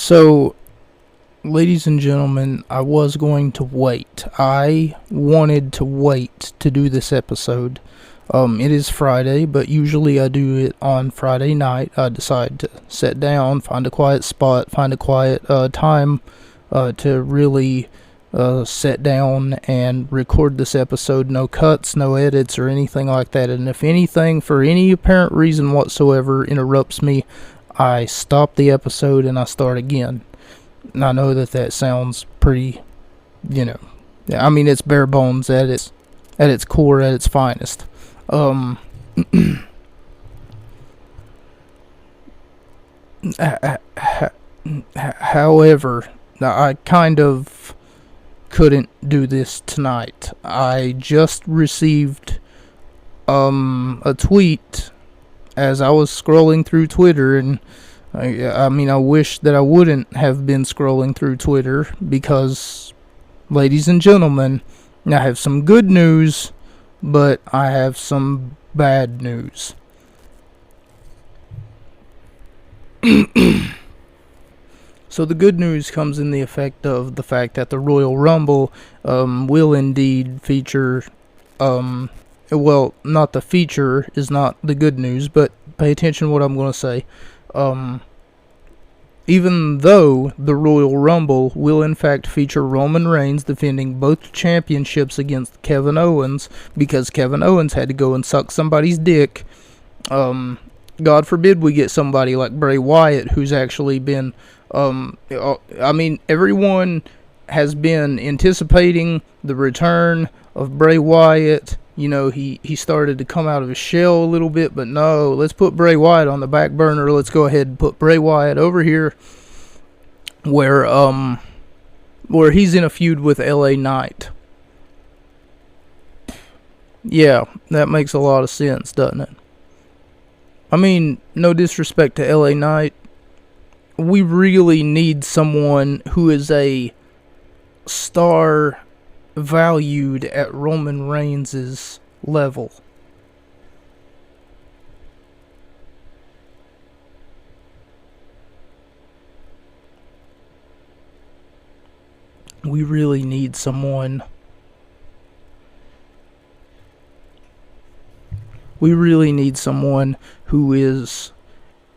So, ladies and gentlemen, I was going to wait. I wanted to wait to do this episode. It is Friday, but usually I do it on Friday night. I decide to sit down, find a quiet spot, find a quiet time to really sit down and record this episode. No cuts, no edits, or anything like that. And if anything, for any apparent reason whatsoever, interrupts me, I stop the episode and I start again. And I know that sounds pretty, I mean, it's bare bones at its core, at its finest. However, I kind of couldn't do this tonight. I just received a tweet as I was scrolling through Twitter, and I wish that I wouldn't have been scrolling through Twitter, because, ladies and gentlemen, I have some good news, but I have some bad news. So the good news comes in the effect of the fact that the Royal Rumble will indeed feature, not the feature is not the good news, but pay attention to what I'm going to say. Even though the Royal Rumble will in fact feature Roman Reigns defending both championships against Kevin Owens, because Kevin Owens had to go and suck somebody's dick. God forbid we get somebody like Bray Wyatt, who's actually been, everyone has been anticipating the return of Bray Wyatt. You know, he started to come out of his shell a little bit, but no, let's put Bray Wyatt on the back burner. Let's go ahead and put Bray Wyatt over here where he's in a feud with LA Knight. Yeah, that makes a lot of sense, doesn't it? I mean, no disrespect to LA Knight. We really need someone who is a star valued at Roman Reigns' level. We really need someone. We really need someone who is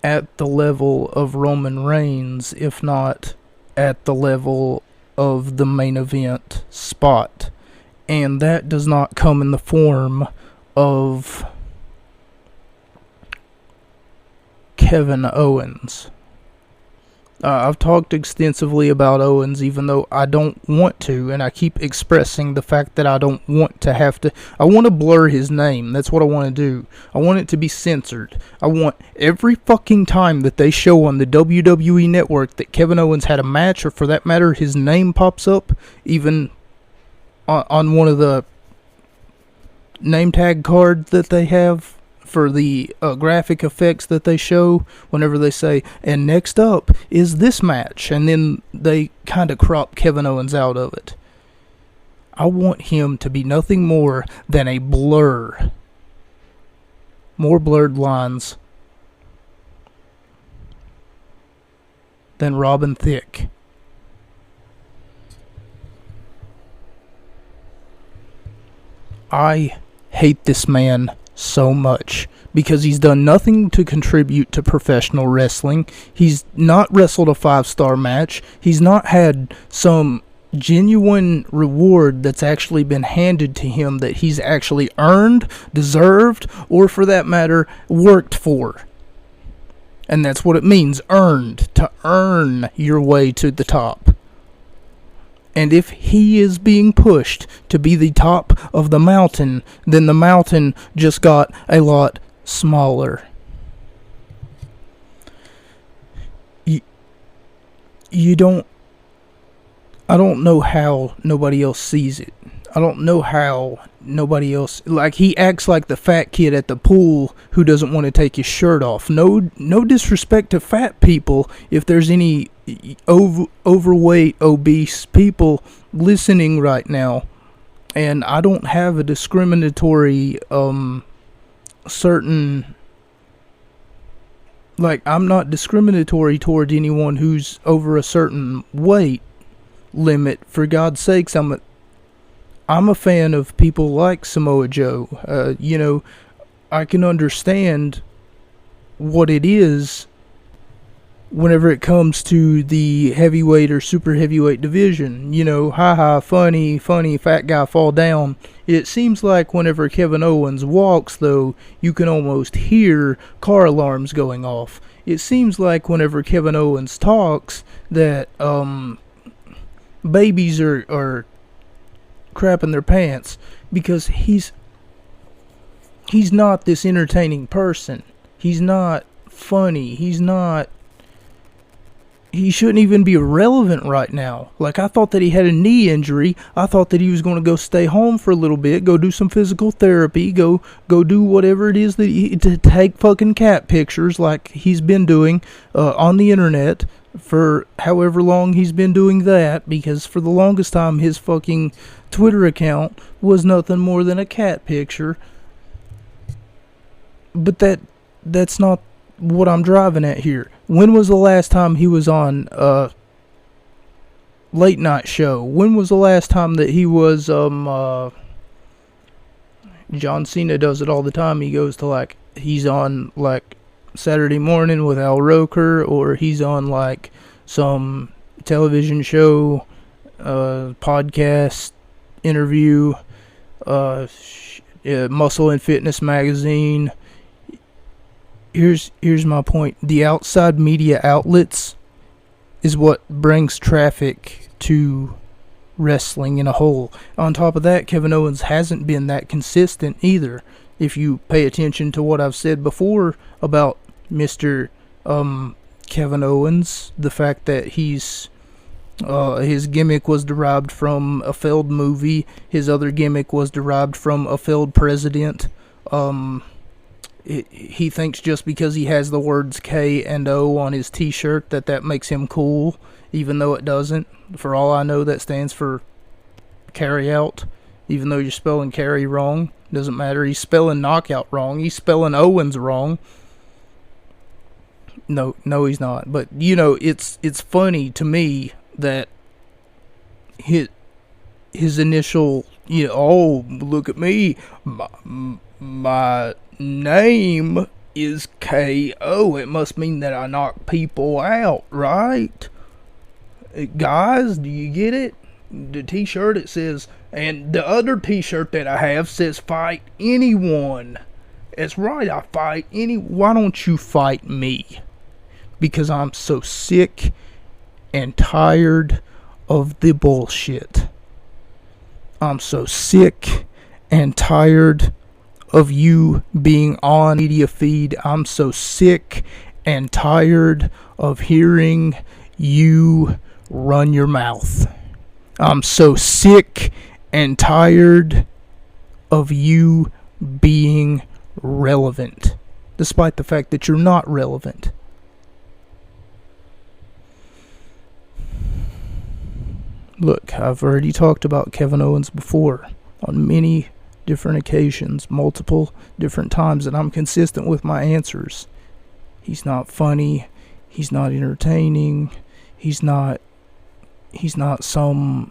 at the level of Roman Reigns, if not at the level of the main event spot. And that does not come in the form of Kevin Owens. I've talked extensively about Owens, even though I don't want to, and I keep expressing the fact that I don't want to have to. I want to blur his name. That's what I want to do. I want it to be censored. I want every fucking time that they show on the WWE network that Kevin Owens had a match, or for that matter, his name pops up, even on one of the name tag cards that they have for the graphic effects that they show whenever they say, and next up is this match, and then they kind of crop Kevin Owens out of it. I want him to be nothing more than a blur. More blurred lines than Robin Thicke. I hate this man so much, because he's done nothing to contribute to professional wrestling. He's not wrestled a 5-star match. He's not had some genuine reward that's actually been handed to him that he's actually earned, deserved, or for that matter, worked for. And that's what it means, earned. To earn your way to the top. And if he is being pushed to be the top of the mountain, then the mountain just got a lot smaller. I don't know how nobody else sees it. I don't know how nobody else, like, he acts like the fat kid at the pool who doesn't want to take his shirt off. No disrespect to fat people. If there's any overweight, obese people listening right now, and I don't have a discriminatory certain Like, I'm not discriminatory toward anyone who's over a certain weight limit. For God's sakes, I'm a fan of people like Samoa Joe. I can understand what it is whenever it comes to the heavyweight or super heavyweight division. Haha, funny, fat guy fall down. It seems like whenever Kevin Owens walks, though, you can almost hear car alarms going off. It seems like whenever Kevin Owens talks that babies are crapping their pants, because he's not this entertaining person. He's not funny. He shouldn't even be relevant right now. Like, I thought that he had a knee injury. I thought that he was going to go stay home for a little bit, go do some physical therapy, go do whatever it is to take fucking cat pictures like he's been doing on the internet for however long he's been doing that, because for the longest time his fucking Twitter account was nothing more than a cat picture. But that's not what I'm driving at here. When was the last time he was on a late night show? When was the last time that he was John Cena does it all the time. He goes to he's on Saturday Morning with Al Roker, or he's on some television show, podcast, interview, Muscle and Fitness magazine. Here's my point. The outside media outlets is what brings traffic to wrestling in a whole. On top of that, Kevin Owens hasn't been that consistent either. If you pay attention to what I've said before about Mr. Kevin Owens, the fact that his gimmick was derived from a failed movie, his other gimmick was derived from a failed president. He thinks just because he has the words K and O on his t-shirt that makes him cool, even though it doesn't. For all I know, that stands for carry out, even though you're spelling carry wrong. Doesn't matter. He's spelling knockout wrong. He's spelling Owens wrong. No, he's not. But it's funny to me that his initial, oh, look at me, my name is KO. It must mean that I knock people out, right? Guys, do you get it? The t-shirt, it says, and the other t-shirt that I have says fight anyone. That's right, I fight why don't you fight me? Because I'm so sick and tired of the bullshit. I'm so sick and tired of you being on media feed. I'm so sick and tired of hearing you run your mouth. I'm so sick and tired of you being relevant, despite the fact that you're not relevant. Look, I've already talked about Kevin Owens before on many different occasions, multiple different times, and I'm consistent with my answers. He's not funny. He's not entertaining. He's not some...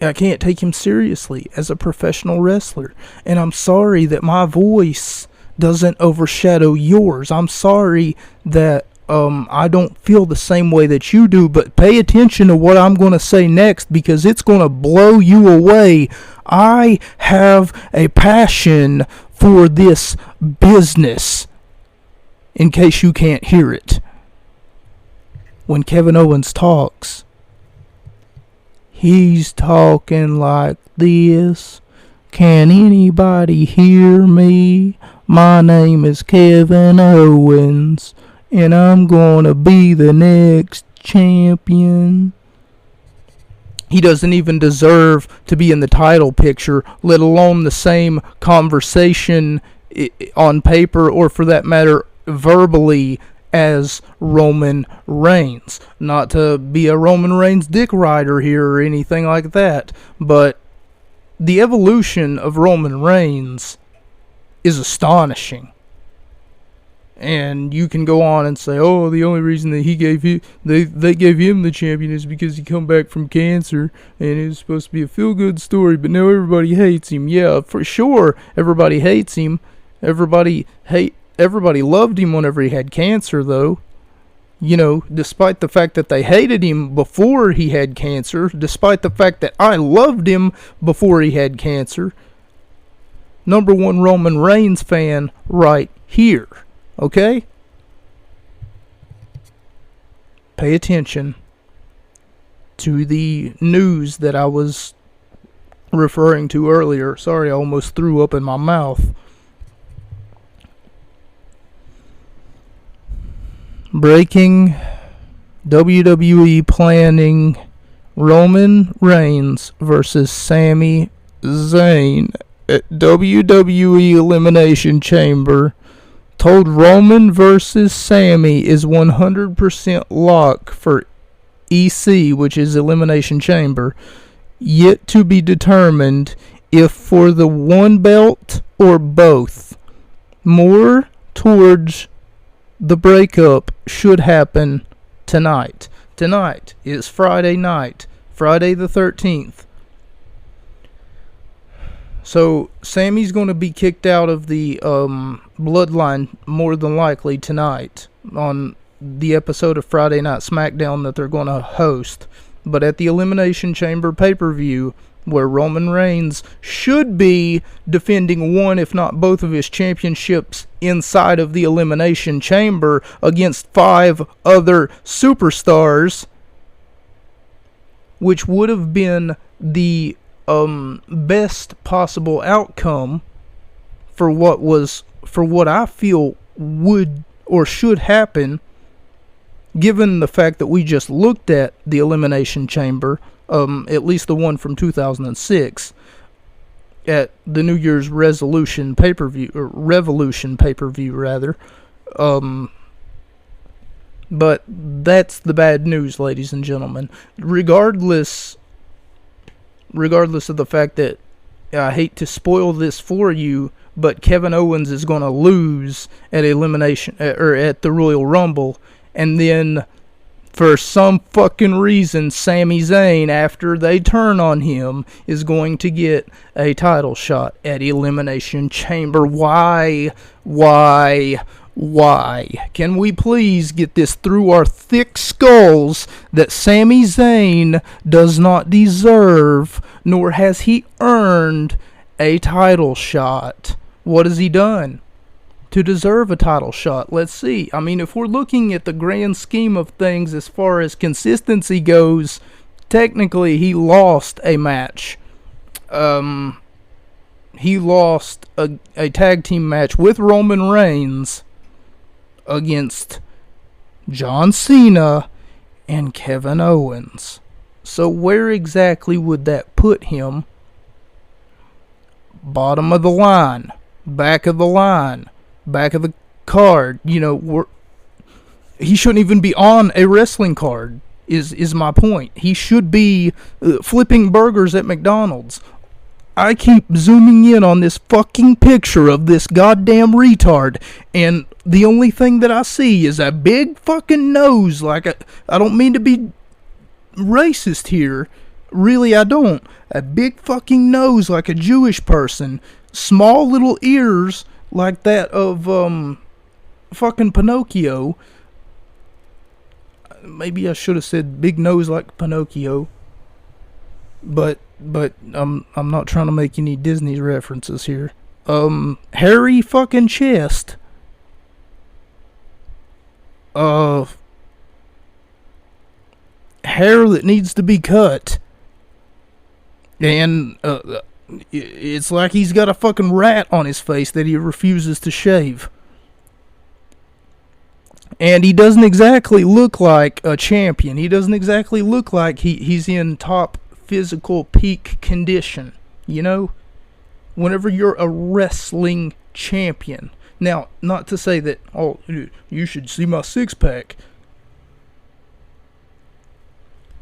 I can't take him seriously as a professional wrestler. And I'm sorry that my voice doesn't overshadow yours. I'm sorry that I don't feel the same way that you do, but pay attention to what I'm going to say next, because it's going to blow you away. I have a passion for this business, in case you can't hear it. When Kevin Owens talks, he's talking like this. Can anybody hear me? My name is Kevin Owens, and I'm gonna be the next champion. He doesn't even deserve to be in the title picture, let alone the same conversation on paper, or for that matter, verbally, as Roman Reigns. Not to be a Roman Reigns dick rider here or anything like that, but the evolution of Roman Reigns is astonishing. And you can go on and say, oh, the only reason that they gave him the champion is because he come back from cancer, and it was supposed to be a feel-good story, but now everybody hates him. Yeah, for sure, everybody hates him. Everybody loved him whenever he had cancer, though. You know, despite the fact that they hated him before he had cancer, despite the fact that I loved him before he had cancer. Number one Roman Reigns fan right here. Okay? Pay attention to the news that I was referring to earlier. Sorry, I almost threw up in my mouth. Breaking: WWE planning Roman Reigns versus Sami Zayn at WWE Elimination Chamber. Told Roman versus Sami is 100% lock for EC, which is Elimination Chamber. Yet to be determined if for the one belt or both. More towards the breakup should happen tonight. Tonight is Friday night, Friday the 13th. So Sami's going to be kicked out of the Bloodline more than likely tonight on the episode of Friday Night SmackDown that they're going to host. But at the Elimination Chamber pay-per-view, where Roman Reigns should be defending one, if not both, of his championships inside of the Elimination Chamber against 5 other superstars, which would have been the best possible outcome for what I feel would or should happen, given the fact that we just looked at the Elimination Chamber, at least the one from 2006, at the New Year's Resolution pay-per-view, or Revolution pay-per-view rather. But that's the bad news, ladies and gentlemen. Regardless of the fact that I hate to spoil this for you, but Kevin Owens is going to lose at Elimination or at the Royal Rumble, and then for some fucking reason, Sami Zayn, after they turn on him, is going to get a title shot at Elimination Chamber. Why? Can we please get this through our thick skulls that Sami Zayn does not deserve, nor has he earned, a title shot? What has he done to deserve a title shot? Let's see. I mean, if we're looking at the grand scheme of things as far as consistency goes, technically he lost a match. He lost a tag team match with Roman Reigns against John Cena and Kevin Owens. So where exactly would that put him? Bottom of the line, back of the line, back of the card. You know, he shouldn't even be on a wrestling card, is my point. He should be flipping burgers at McDonald's. I keep zooming in on this fucking picture of this goddamn retard, and the only thing that I see is a big fucking nose. I don't mean to be racist here. Really, I don't. A big fucking nose like a Jewish person. Small little ears like that of fucking Pinocchio. Maybe I should have said big nose like Pinocchio. But I'm not trying to make any Disney references here. Hairy fucking chest. Hair that needs to be cut. And it's like he's got a fucking rat on his face that he refuses to shave. And he doesn't exactly look like a champion. He doesn't exactly look like he's in top physical peak condition. You know? Whenever you're a wrestling champion. Now, not to say that, oh, you should see my six-pack.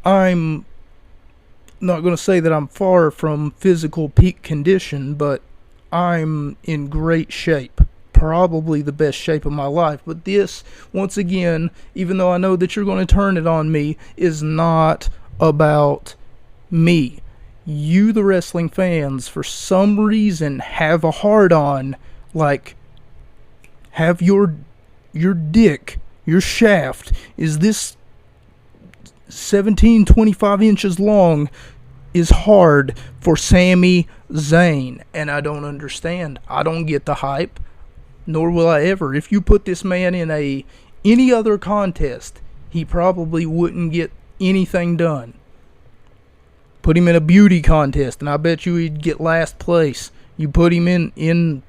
I'm not going to say that I'm far from physical peak condition, but I'm in great shape, probably the best shape of my life. But this, once again, even though I know that you're going to turn it on me, is not about me. You, the wrestling fans, for some reason have a hard-on, like, have your dick, your shaft, is this 25 inches long, is hard for Sami Zayn, and I don't understand. I don't get the hype, nor will I ever. If you put this man in any other contest, he probably wouldn't get anything done. Put him in a beauty contest, and I bet you he'd get last place. You put him in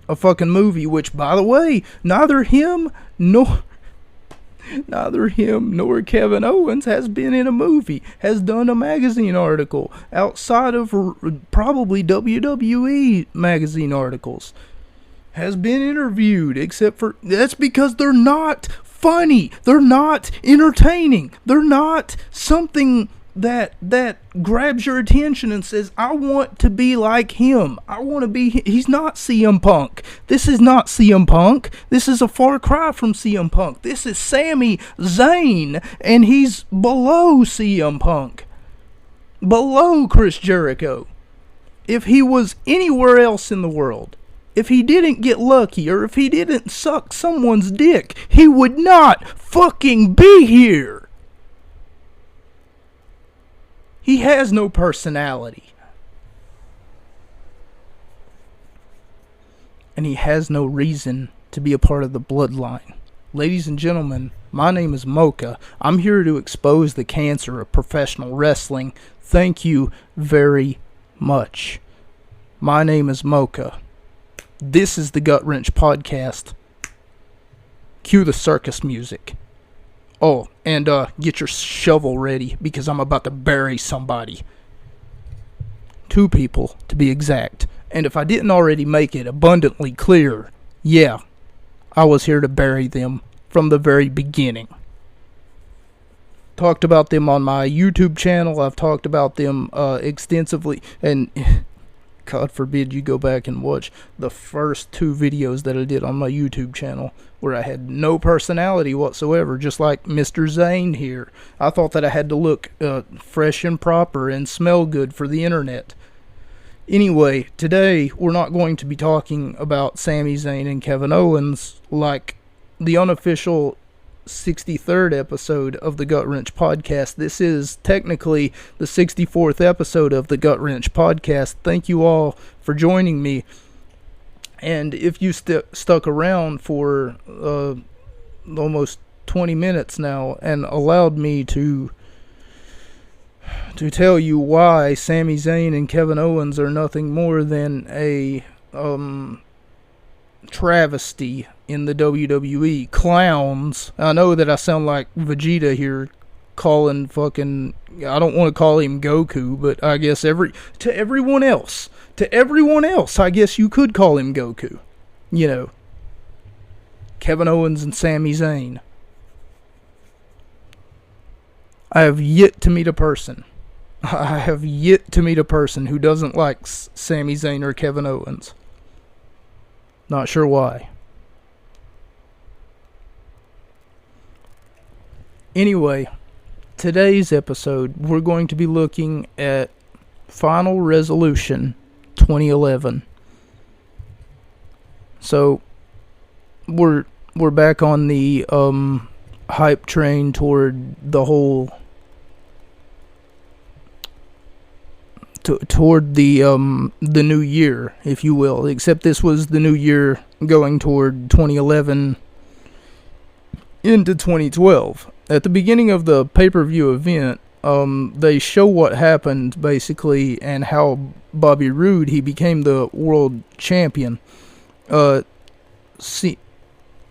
a fucking movie, which, by the way, neither him nor Kevin Owens has been in a movie, has done a magazine article outside of probably WWE magazine articles, has been interviewed, except for, that's because they're not funny, they're not entertaining, they're not something that grabs your attention and says, I want to be like him. I want to be. He's not CM Punk. This is not CM Punk. This is a far cry from CM Punk. This is Sami Zayn, and he's below CM Punk, below Chris Jericho. If he was anywhere else in the world, if he didn't get lucky, or if he didn't suck someone's dick, he would not fucking be here. He has no personality. And he has no reason to be a part of the bloodline. Ladies and gentlemen, my name is Mocha. I'm here to expose the cancer of professional wrestling. Thank you very much. My name is Mocha. This is the Gut Wrench Podcast. Cue the circus music. Oh, and get your shovel ready, because I'm about to bury somebody. 2 people, to be exact. And if I didn't already make it abundantly clear, yeah, I was here to bury them from the very beginning. Talked about them on my YouTube channel. I've talked about them extensively, and God forbid you go back and watch the first 2 videos that I did on my YouTube channel, where I had no personality whatsoever, just like Mr. Zayn here. I thought that I had to look fresh and proper and smell good for the internet. Anyway, today we're not going to be talking about Sami Zayn and Kevin Owens like the unofficial 63rd episode of the Gut Wrench Podcast. This is technically the 64th episode of the Gut Wrench Podcast. Thank you all for joining me. And if you stuck around for almost 20 minutes now and allowed me to tell you why Sami Zayn and Kevin Owens are nothing more than a travesty in the WWE, clowns. I know that I sound like Vegeta here, calling fucking, I don't want to call him Goku, but I guess to everyone else, I guess you could call him Goku. You know, Kevin Owens and Sami Zayn. I have yet to meet a person who doesn't like Sami Zayn or Kevin Owens. Not sure why. Anyway, today's episode, we're going to be looking at Final Resolution 2011. So, we're back on the hype train toward the whole toward the new year, if you will. Except this was the new year going toward 2011 into 2012. At the beginning of the pay-per-view event, they show what happened, basically, and how Bobby Roode, he became the world champion.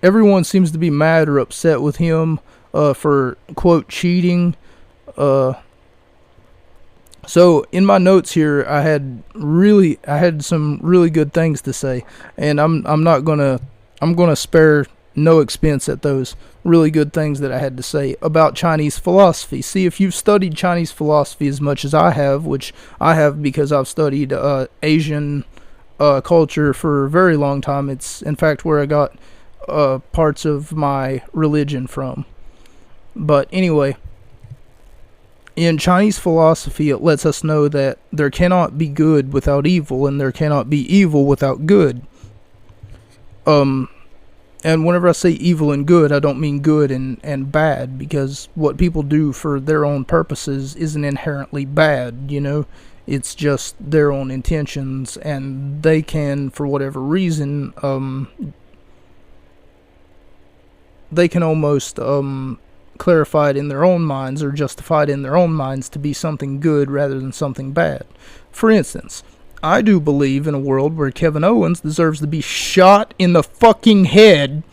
Everyone seems to be mad or upset with him for, quote, cheating. So in my notes here, I had some really good things to say, and I'm gonna spare no expense at those really good things that I had to say about Chinese philosophy. See, if you've studied Chinese philosophy as much as I have, which I have because I've studied Asian culture for a very long time. It's, in fact, where I got parts of my religion from. But anyway, in Chinese philosophy, it lets us know that there cannot be good without evil, and there cannot be evil without good. And whenever I say evil and good, I don't mean good and bad, because what people do for their own purposes isn't inherently bad, you know? It's just their own intentions, and they can, for whatever reason, they can almost clarify it in their own minds, or justify it in their own minds to be something good rather than something bad. For instance, I do believe in a world where Kevin Owens deserves to be shot in the fucking head,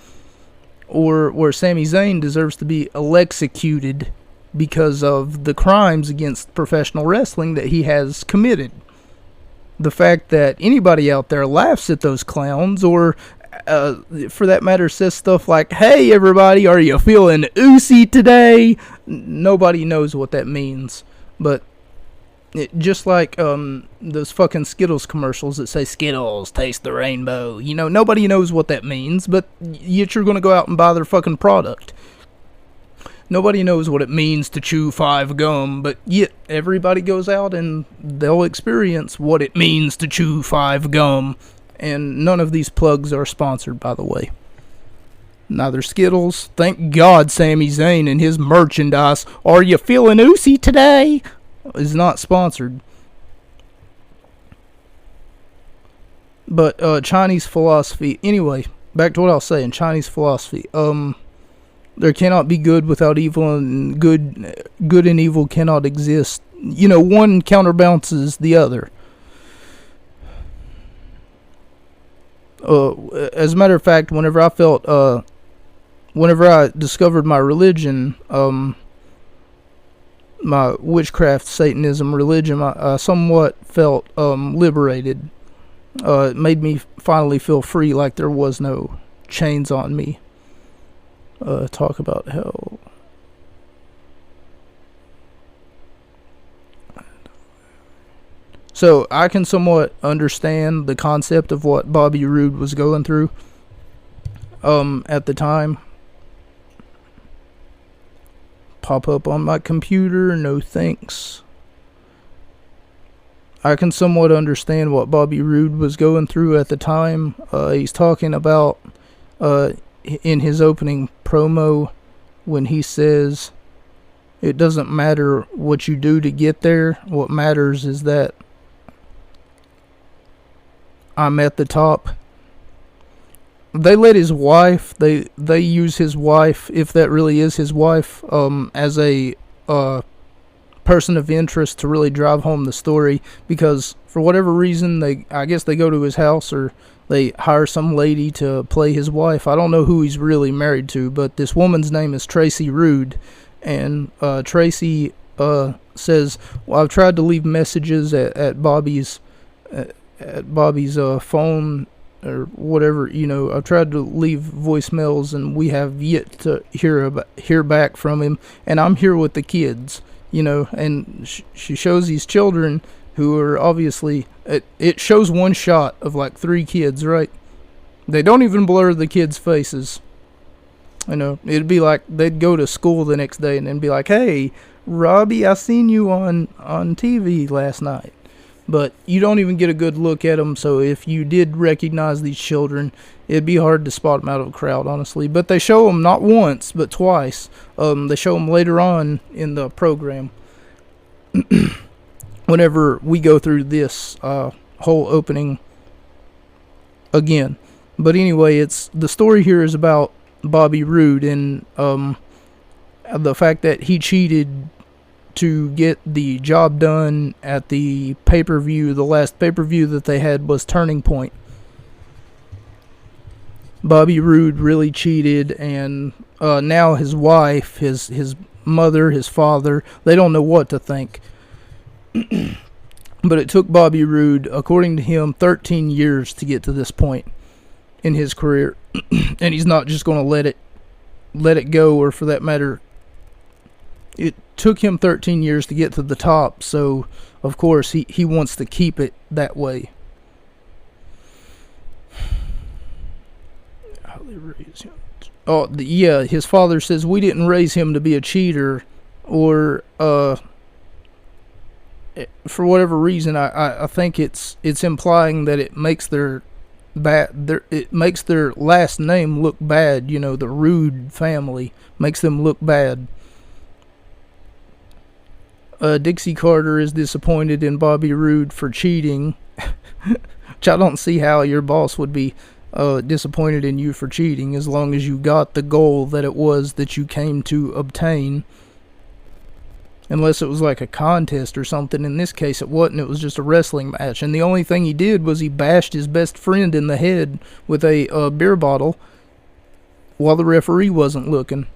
or where Sami Zayn deserves to be electrocuted because of the crimes against professional wrestling that he has committed. The fact that anybody out there laughs at those clowns, or for that matter says stuff like, "Hey everybody, are you feeling oozy today?" Nobody knows what that means. But just like those fucking Skittles commercials that say, "Skittles, taste the rainbow." You know, nobody knows what that means, but yet you're going to go out and buy their fucking product. Nobody knows what it means to chew 5 gum, but yet everybody goes out and they'll experience what it means to chew 5 gum. And none of these plugs are sponsored, by the way. Neither Skittles. Thank God Sami Zayn and his merchandise, "Are you feeling oozy today?" is not sponsored. But Chinese philosophy, anyway, back to what I was saying, Chinese philosophy. There cannot be good without evil, and good and evil cannot exist. You know, one counterbalances the other. As a matter of fact, whenever I discovered my religion, my witchcraft, Satanism religion, I somewhat felt liberated. It made me finally feel free, like there was no chains on me. Talk about hell. So I can somewhat understand the concept of what Bobby Roode was going through at the time. Pop up on my computer, no thanks. I can somewhat understand what Bobby Roode was going through at the time. He's talking about in his opening promo when he says, "It doesn't matter what you do to get there. What matters is that I'm at the top." They let his wife, they use his wife, if that really is his wife, as a person of interest to really drive home the story, because for whatever reason, I guess they go to his house, or they hire some lady to play his wife. I don't know who he's really married to, but this woman's name is Tracy Roode, and Tracy says, "Well, I've tried to leave messages at Bobby's phone, or whatever, you know, I've tried to leave voicemails, and we have yet to hear back from him, and I'm here with the kids," you know, and she shows these children who are obviously, it shows one shot of like 3 kids, right? They don't even blur the kids' faces. You know, it'd be like they'd go to school the next day and then be like, "Hey, Robbie, I seen you on TV last night." But you don't even get a good look at them, so if you did recognize these children, it'd be hard to spot them out of a crowd, honestly. But they show them not once, but twice. They show them later on in the program. Whenever we go through this whole opening again. But anyway, the story here is about Bobby Roode and the fact that he cheated to get the job done at the pay-per-view. The last pay-per-view that they had was Turning Point. Bobby Roode really cheated, and now his wife, his mother, his father, they don't know what to think. But it took Bobby Roode, according to him, 13 years to get to this point in his career. And he's not just going to let it go, or for that matter, it took him 13 years to get to the top, so of course he wants to keep it that way. raise him? Oh, yeah, his father says we didn't raise him to be a cheater, or for whatever reason, I think it's implying that it makes their it makes their last name look bad. You know, the Rude family makes them look bad. Dixie Carter is disappointed in Bobby Roode for cheating, which I don't see how your boss would be disappointed in you for cheating, as long as you got the goal that it was that you came to obtain. Unless it was like a contest or something. In this case it wasn't, it was just a wrestling match. And the only thing he did was he bashed his best friend in the head with a beer bottle while the referee wasn't looking.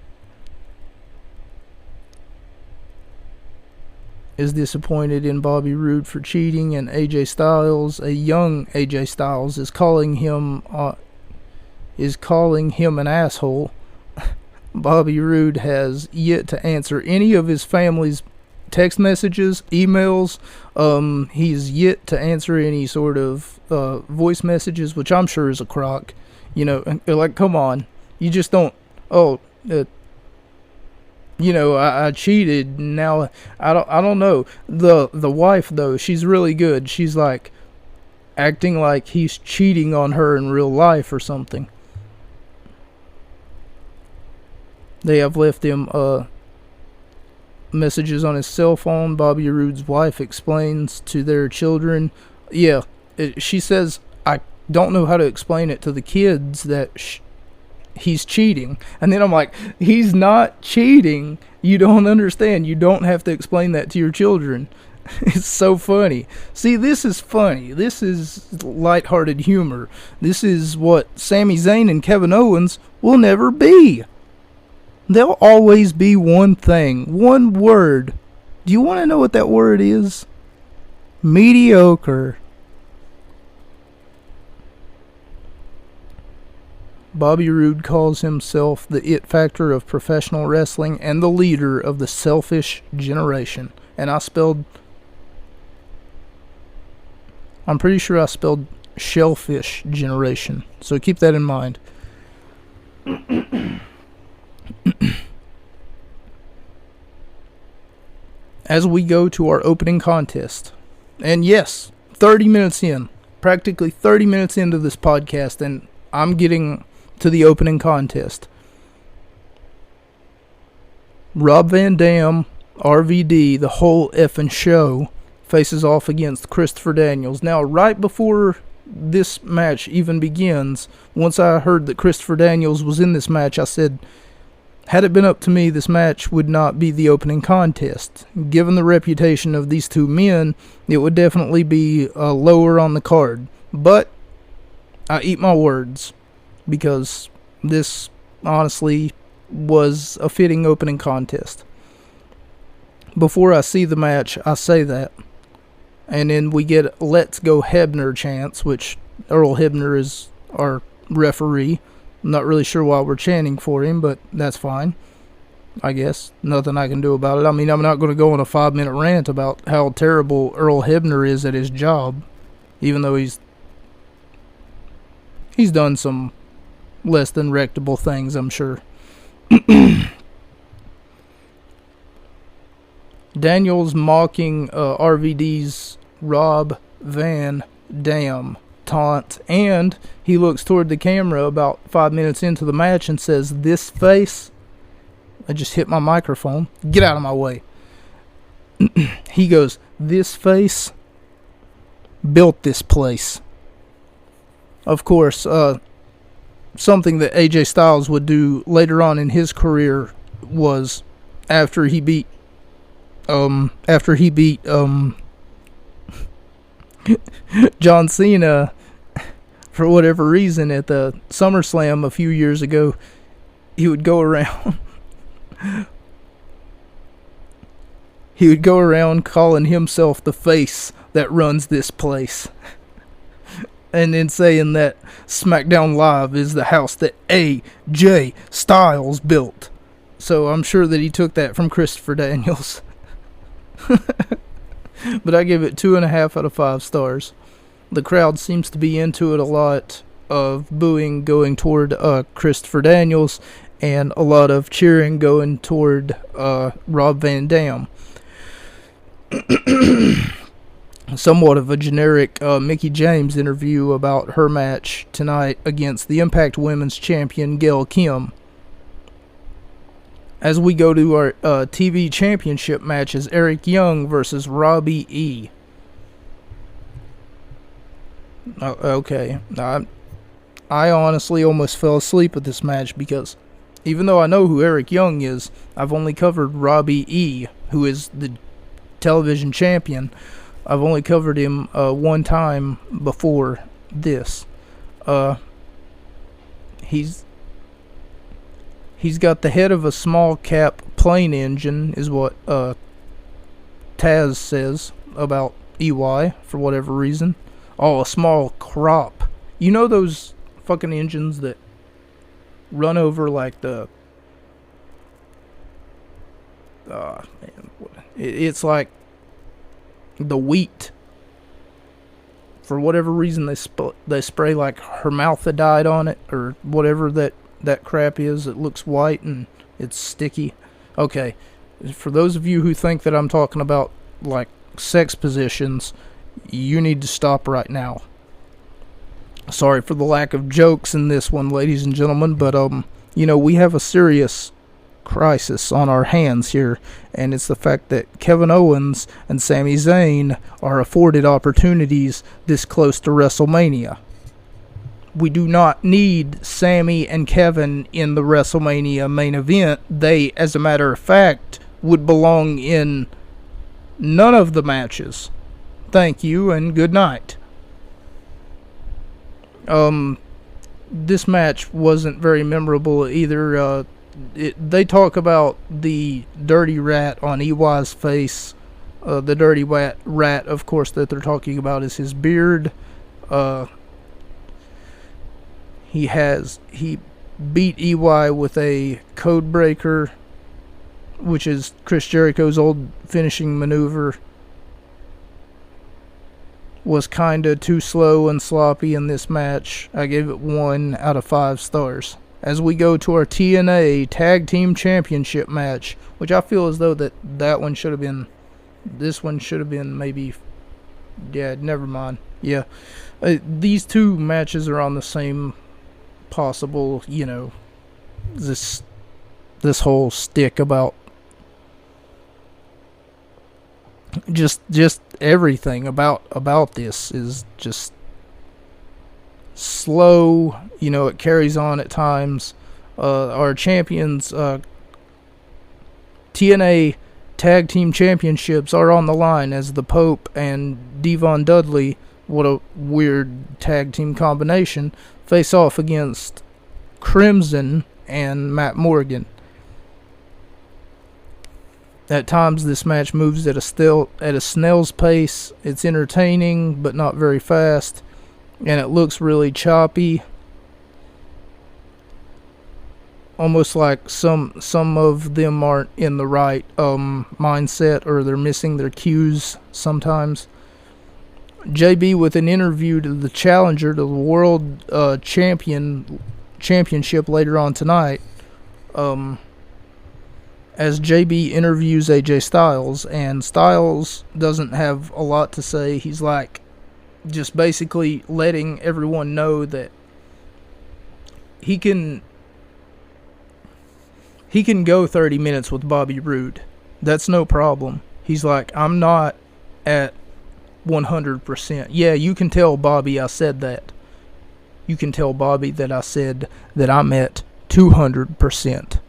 Is disappointed in Bobby Roode for cheating, and AJ Styles, a young AJ Styles, is calling him an asshole. Bobby Roode has yet to answer any of his family's text messages, emails. He's yet to answer any sort of voice messages, which I'm sure is a crock. You know, like, come on, you just don't. I cheated. Now I don't know. The wife though, she's really good. She's like acting like he's cheating on her in real life or something. They have left him messages on his cell phone. Bobby Roode's wife explains to their children. Yeah, she says, I don't know how to explain it to the kids that he's cheating. And then I'm like, he's not cheating. You don't understand. You don't have to explain that to your children. It's so funny. See, this is funny. This is lighthearted humor. This is what Sami Zayn and Kevin Owens will never be. They'll always be one thing, one word. Do you want to know what that word is? Mediocre. Bobby Roode calls himself the it factor of professional wrestling and the leader of the selfish generation. And I'm pretty sure I spelled shellfish generation. So keep that in mind. As we go to our opening contest. And yes, 30 minutes in. Practically 30 minutes into this podcast, and I'm getting to the opening contest. Rob Van Dam, RVD, the whole effing show, faces off against Christopher Daniels. Now, right before this match even begins, once I heard that Christopher Daniels was in this match, I said, had it been up to me, this match would not be the opening contest. Given the reputation of these two men, it would definitely be lower on the card. But I eat my words, because this honestly was a fitting opening contest. Before I see the match, I say that. And then we get Let's Go Hebner chants, which Earl Hebner is our referee. I'm not really sure why we're chanting for him, but that's fine. I guess. Nothing I can do about it. I mean, I'm not going to go on a 5-minute rant about how terrible Earl Hebner is at his job. Even though he's done some less than rectable things, I'm sure. Daniels mocking RVD's Rob Van Dam taunt, and he looks toward the camera about 5 minutes into the match and says, "This face," I just hit my microphone, get out of my way. He goes, "This face built this place." Of course, something that AJ Styles would do later on in his career was after he beat John Cena for whatever reason at the SummerSlam a few years ago, he would go around calling himself the face that runs this place. And then saying that SmackDown Live is the house that AJ Styles built. So I'm sure that he took that from Christopher Daniels. But I give it 2.5 out of 5 stars. The crowd seems to be into it a lot. of booing going toward Christopher Daniels, and a lot of cheering going toward Rob Van Dam. Somewhat of a generic Mickie James interview about her match tonight against the Impact Women's Champion Gail Kim. As we go to our TV Championship matches, Eric Young versus Robbie E. Okay, I honestly almost fell asleep at this match because even though I know who Eric Young is, I've only covered Robbie E., who is the television champion. I've only covered him one time before this. He's got the head of a small cap plane engine, is what Taz says about EY for whatever reason. Oh, a small crop. You know those fucking engines that run over like the it's like the wheat. For whatever reason they spray like hermalthidide on it or whatever that crap is. It looks white and it's sticky. Okay, for those of you who think that I'm talking about like sex positions, you need to stop right now. Sorry for the lack of jokes in this one, ladies and gentlemen, but we have a serious crisis on our hands here, and it's the fact that Kevin Owens and Sami Zayn are afforded opportunities this close to WrestleMania. We do not need Sami and Kevin in the WrestleMania main event. They, as a matter of fact, would belong in none of the matches. Thank you and good night. This match wasn't very memorable either. They talk about the dirty rat on EY's face. The dirty rat, of course, that they're talking about is his beard. He beat EY with a code breaker, which is Chris Jericho's old finishing maneuver. Was kinda too slow and sloppy in this match. I gave it 1 out of 5 stars. As we go to our TNA Tag Team Championship match, which I feel as though that one should have been, this one should have been maybe, yeah, never mind. Yeah, these two matches are on the same possible, this whole stick about just everything about this is just slow. It carries on at times. Our champions, TNA Tag Team Championships, are on the line as the Pope and Devon Dudley, what a weird tag team combination, face off against Crimson and Matt Morgan. At times, this match moves at a snail's pace. It's entertaining, but not very fast, and it looks really choppy. Almost like some of them aren't in the right mindset, or they're missing their cues sometimes. JB with an interview to the challenger to the World Championship later on tonight. As JB interviews AJ Styles, and Styles doesn't have a lot to say. He's like just basically letting everyone know that he can go 30 minutes with Bobby Roode. That's no problem. He's like, I'm not at 100%. Yeah, you can tell Bobby I said that. You can tell Bobby that I said that I'm at 200%.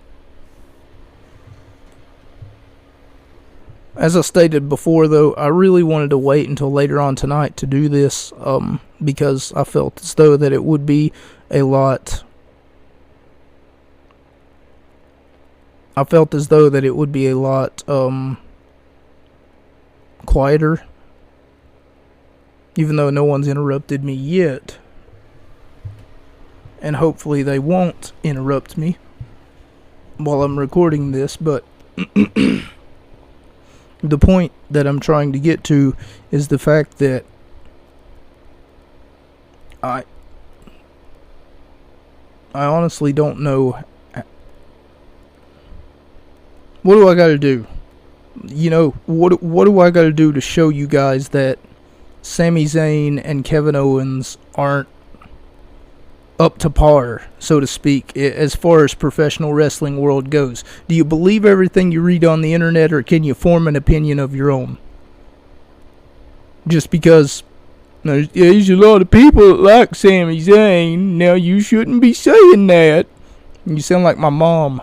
As I stated before, though, I really wanted to wait until later on tonight to do this, because I felt as though that it would be a lot... quieter, even though no one's interrupted me yet. And hopefully they won't interrupt me while I'm recording this, but... The point that I'm trying to get to is the fact that I honestly don't know. What do I gotta do? What do I gotta do to show you guys that Sami Zayn and Kevin Owens aren't up to par, so to speak, as far as professional wrestling world goes? Do you believe everything you read on the internet, or can you form an opinion of your own? Just because there's a lot of people that like Sami Zayn, now you shouldn't be saying that. You sound like my mom.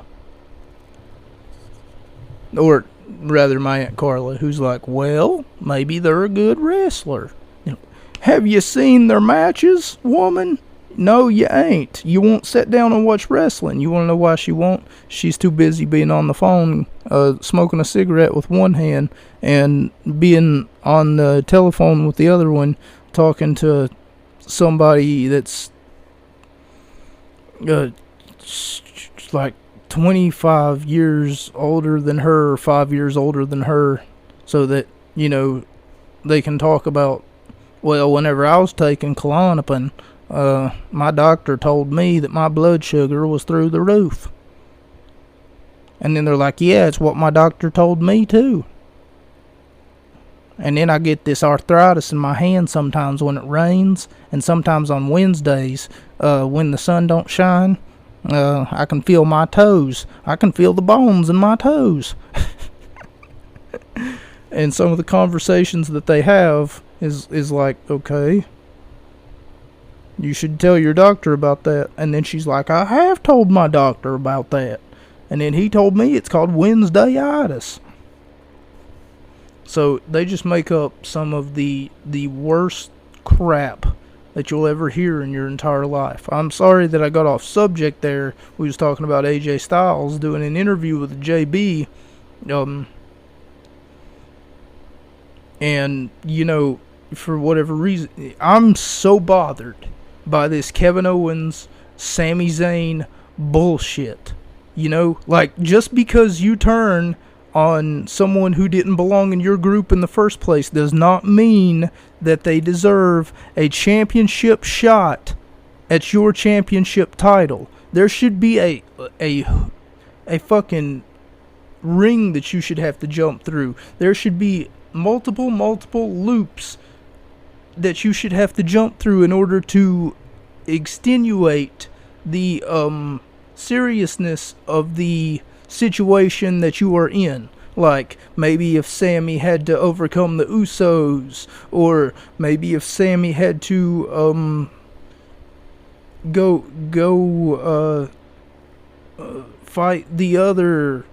Or rather, my Aunt Carla, who's like, well, maybe they're a good wrestler. Have you seen their matches, woman? No, you ain't. You won't sit down and watch wrestling. You want to know why she won't? She's too busy being on the phone, smoking a cigarette with one hand, and being on the telephone with the other one, talking to somebody that's like 25 years older than her, or 5 years older than her, so that, they can talk about, well, whenever I was taking Klonopin, my doctor told me that my blood sugar was through the roof. And then they're like, yeah, it's what my doctor told me too. And then I get this arthritis in my hand sometimes when it rains, and sometimes on Wednesdays, when the sun don't shine, I can feel my toes. I can feel the bones in my toes. And some of the conversations that they have is like, okay, you should tell your doctor about that. And then she's like, I have told my doctor about that. And then he told me it's called Wednesdayitis. So they just make up some of the worst crap that you'll ever hear in your entire life. I'm sorry that I got off subject there. We was talking about AJ Styles doing an interview with JB. And, for whatever reason, I'm so bothered by this Kevin Owens, Sami Zayn bullshit. Like, just because you turn on someone who didn't belong in your group in the first place does not mean that they deserve a championship shot at your championship title. There should be a fucking ring that you should have to jump through. There should be multiple loops that you should have to jump through in order to extenuate the seriousness of the situation that you are in. Like, maybe if Sami had to overcome the Usos, or maybe if Sami had to go fight the other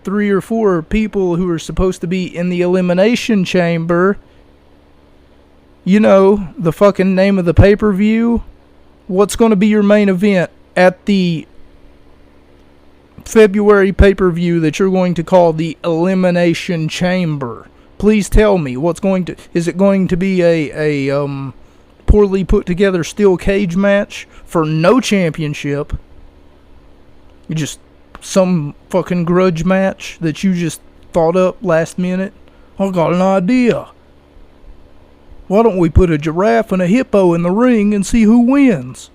3 or 4 people who are supposed to be in the Elimination Chamber. The fucking name of the pay-per-view. What's going to be your main event at the February pay-per-view that you're going to call the Elimination Chamber? Please tell me, is it going to be a poorly put together steel cage match for no championship? Just some fucking grudge match that you just thought up last minute? I got an idea. Why don't we put a giraffe and a hippo in the ring and see who wins?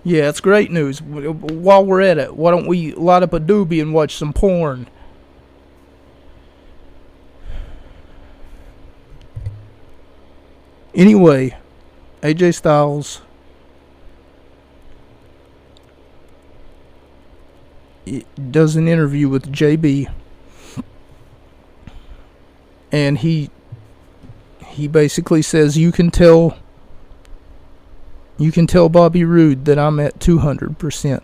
Yeah, it's great news. While we're at it, why don't we light up a doobie and watch some porn? Anyway, AJ Styles does an interview with JB, and he basically says, you can tell Bobby Roode that I'm at 200%.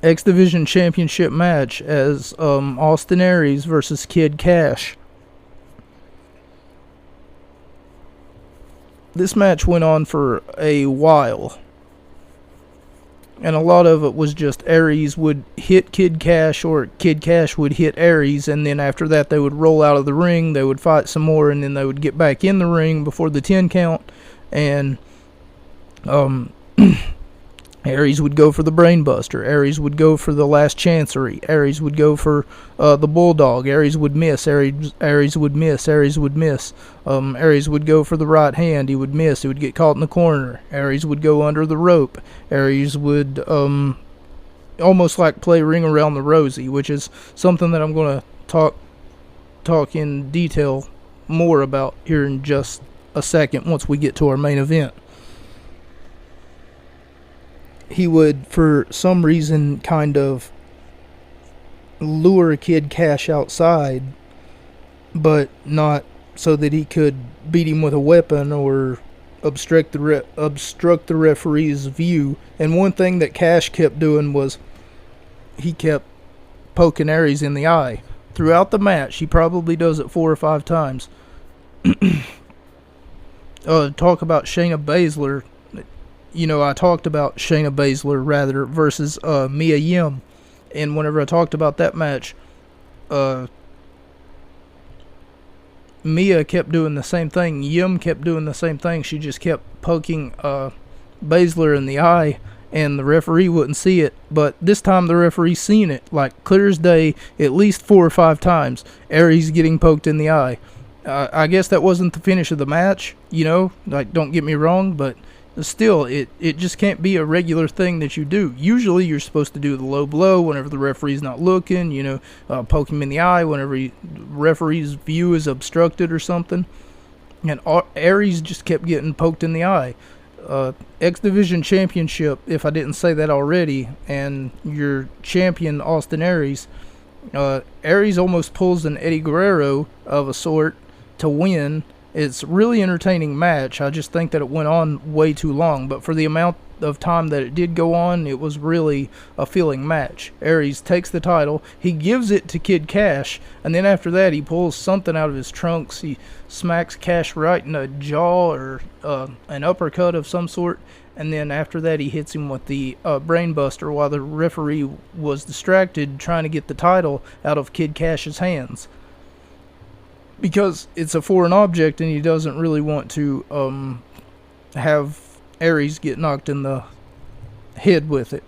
X Division Championship match as Austin Aries versus Kid Cash. This match went on for a while, and a lot of it was just Aries would hit Kid Cash, or Kid Cash would hit Aries, and then after that they would roll out of the ring, they would fight some more, and then they would get back in the ring before the 10 count. And Aries would go for the Brainbuster. Aries would go for the Last Chancery. Aries would go for the Bulldog. Aries would miss. Aries would miss. Aries would miss. Aries would go for the right hand. He would miss. He would get caught in the corner. Aries would go under the rope. Aries would almost like play Ring Around the Rosie, which is something that I'm going to talk in detail more about here in just a second once we get to our main event. He would, for some reason, kind of lure Kid Cash outside, but not so that he could beat him with a weapon or obstruct the referee's view. And one thing that Cash kept doing was he kept poking Aries in the eye. Throughout the match, he probably does it 4 or 5 times. Talk about Shayna Baszler. I talked about Shayna Baszler, versus Mia Yim. And whenever I talked about that match, Mia kept doing the same thing. Yim kept doing the same thing. She just kept poking Baszler in the eye, and the referee wouldn't see it. But this time the referee seen it, like clear as day, at least 4 or 5 times. Aries getting poked in the eye. I guess that wasn't the finish of the match, don't get me wrong, but still, it just can't be a regular thing that you do. Usually you're supposed to do the low blow whenever the referee's not looking, poke him in the eye whenever the referee's view is obstructed or something. And Aries just kept getting poked in the eye. X Division Championship, if I didn't say that already, and your champion, Austin Aries, Aries almost pulls an Eddie Guerrero of a sort to win. It's a really entertaining match. I just think that it went on way too long. But for the amount of time that it did go on, it was really a feeling match. Aries takes the title. He gives it to Kid Cash. And then after that, he pulls something out of his trunks. He smacks Cash right in the jaw or an uppercut of some sort. And then after that, he hits him with the Brainbuster while the referee was distracted trying to get the title out of Kid Cash's hands. Because it's a foreign object and he doesn't really want to have Aries get knocked in the head with it.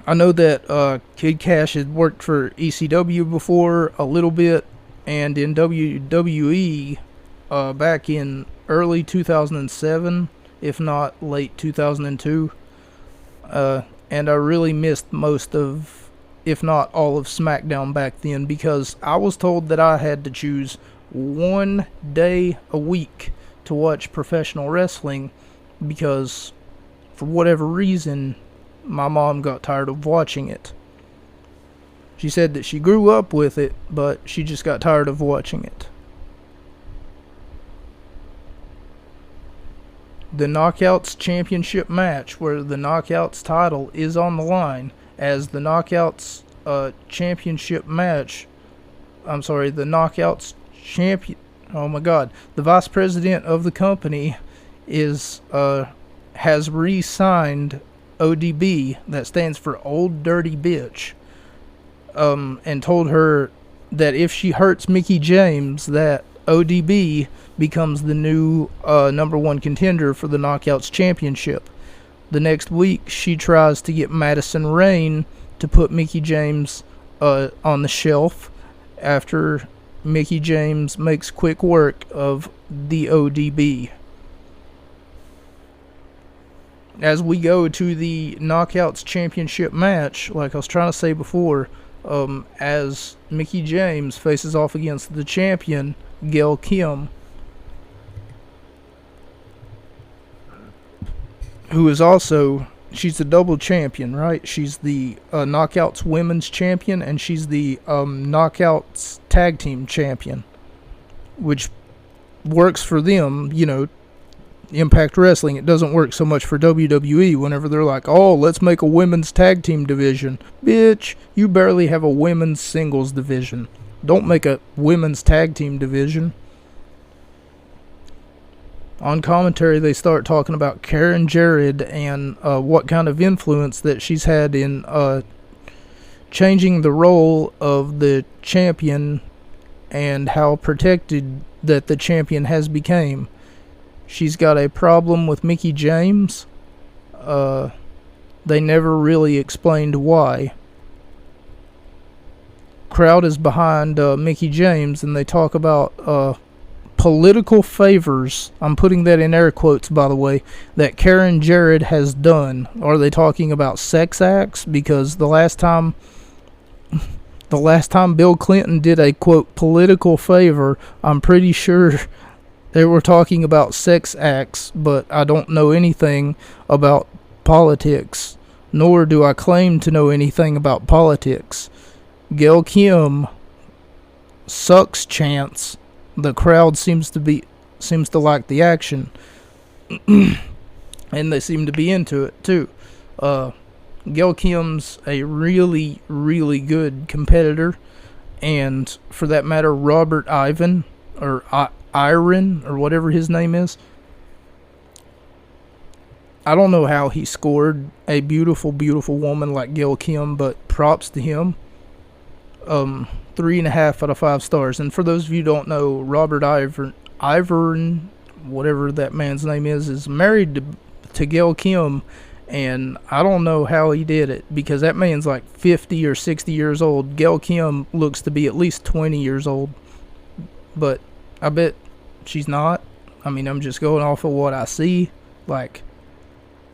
I know that Kid Cash had worked for ECW before a little bit, and in WWE back in early 2007, if not late 2002. And I really missed most of, if not all of SmackDown back then, because I was told that I had to choose one day a week to watch professional wrestling because for whatever reason my mom got tired of watching it. She said that she grew up with it, but she just got tired of watching it. The Knockouts Championship match, where the Knockouts title is on the line, as the Knockouts Championship match, the Knockouts Champion, oh my god, the vice president of the company is has re-signed ODB, that stands for Old Dirty Bitch, and told her that if she hurts Mickie James, that ODB becomes the new number one contender for the Knockouts Championship. The next week, she tries to get Madison Rayne to put Mickie James on the shelf after Mickie James makes quick work of the ODB. As we go to the Knockouts Championship match, like I was trying to say before, as Mickie James faces off against the champion, Gail Kim, who is also, she's the double champion, right? She's the Knockouts Women's Champion, and she's the Knockouts Tag Team Champion, which works for them, Impact Wrestling. It doesn't work so much for WWE whenever they're like, oh, let's make a women's tag team division. Bitch, you barely have a women's singles division. Don't make a women's tag team division. On commentary, they start talking about Karen Jarrett and what kind of influence that she's had in changing the role of the champion and how protected that the champion has become. she's got a problem with Mickie James. They never really explained why. Crowd is behind Mickie James, and they talk about political favors, I'm putting that in air quotes by the way, that Karen Jarrett has done. Are they talking about sex acts? Because the last time Bill Clinton did a quote political favor, I'm pretty sure they were talking about sex acts, but I don't know anything about politics, nor do I claim to know anything about politics. Gail Kim sucks chance. The crowd seems to like the action, and they seem to be into it too. Gail Kim's a really, really good competitor, and for that matter, Robert Ivan, or Iron, or whatever his name is. I don't know how he scored a beautiful, beautiful woman like Gail Kim, but props to him. 3.5 out of 5 stars. And for those of you who don't know, Robert Ivan, whatever that man's name is married to Gail Kim, and I don't know how he did it, because that man's like 50 or 60 years old. Gail Kim looks to be at least 20 years old, but I bet she's not. I mean, I'm just going off of what I see. Like,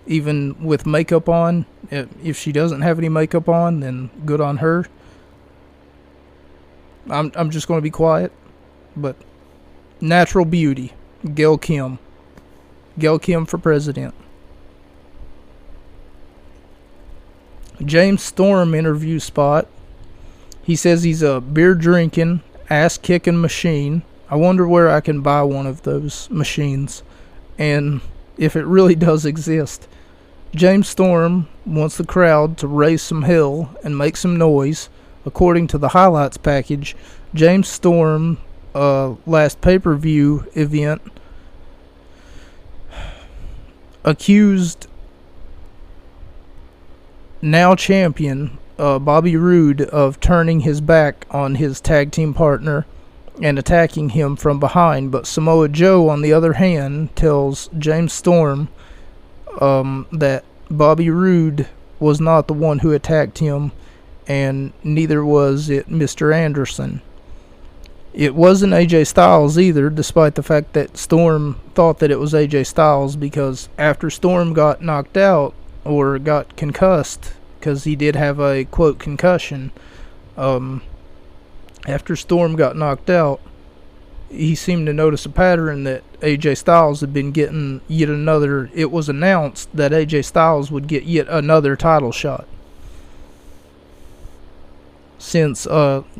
even with makeup on, if she doesn't have any makeup on, then good on her. I'm just going to be quiet, but natural beauty, Gail Kim. Gail Kim for president. James Storm interview spot. He says he's a beer drinking, ass kicking machine. I wonder where I can buy one of those machines, and if it really does exist. James Storm wants the crowd to raise some hell and make some noise. According to the highlights package, James Storm last pay-per-view event accused now champion Bobby Roode of turning his back on his tag team partner and attacking him from behind. But Samoa Joe, on the other hand, tells James Storm that Bobby Roode was not the one who attacked him, and neither was it Mr. Anderson. It wasn't AJ Styles either, despite the fact that Storm thought that it was AJ Styles, because after Storm got knocked out, or got concussed, because he did have a, quote, concussion, after Storm got knocked out, he seemed to notice a pattern that AJ Styles had been getting yet another. It was announced that AJ Styles would get yet another title shot. Since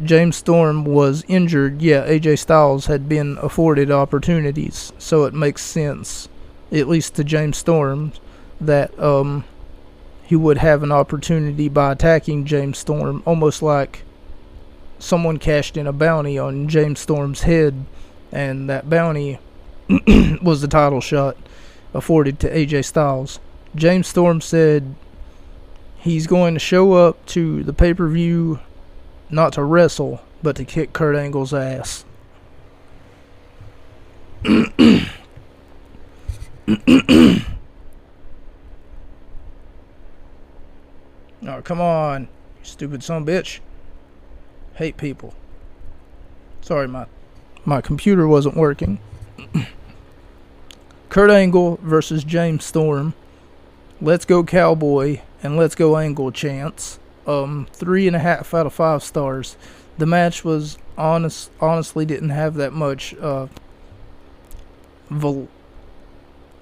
James Storm was injured, AJ Styles had been afforded opportunities, so it makes sense, at least to James Storm, that he would have an opportunity by attacking James Storm, almost like someone cashed in a bounty on James Storm's head, and that bounty was the title shot afforded to AJ Styles. James Storm said he's going to show up to the pay-per-view not to wrestle, but to kick Kurt Angle's ass. Oh, come on, you stupid son of a bitch. Hate people. Sorry, my computer wasn't working. Kurt Angle versus James Storm. Let's go Cowboy and let's go Angle chants. 3.5 out of 5 stars. The match was honestly didn't have that much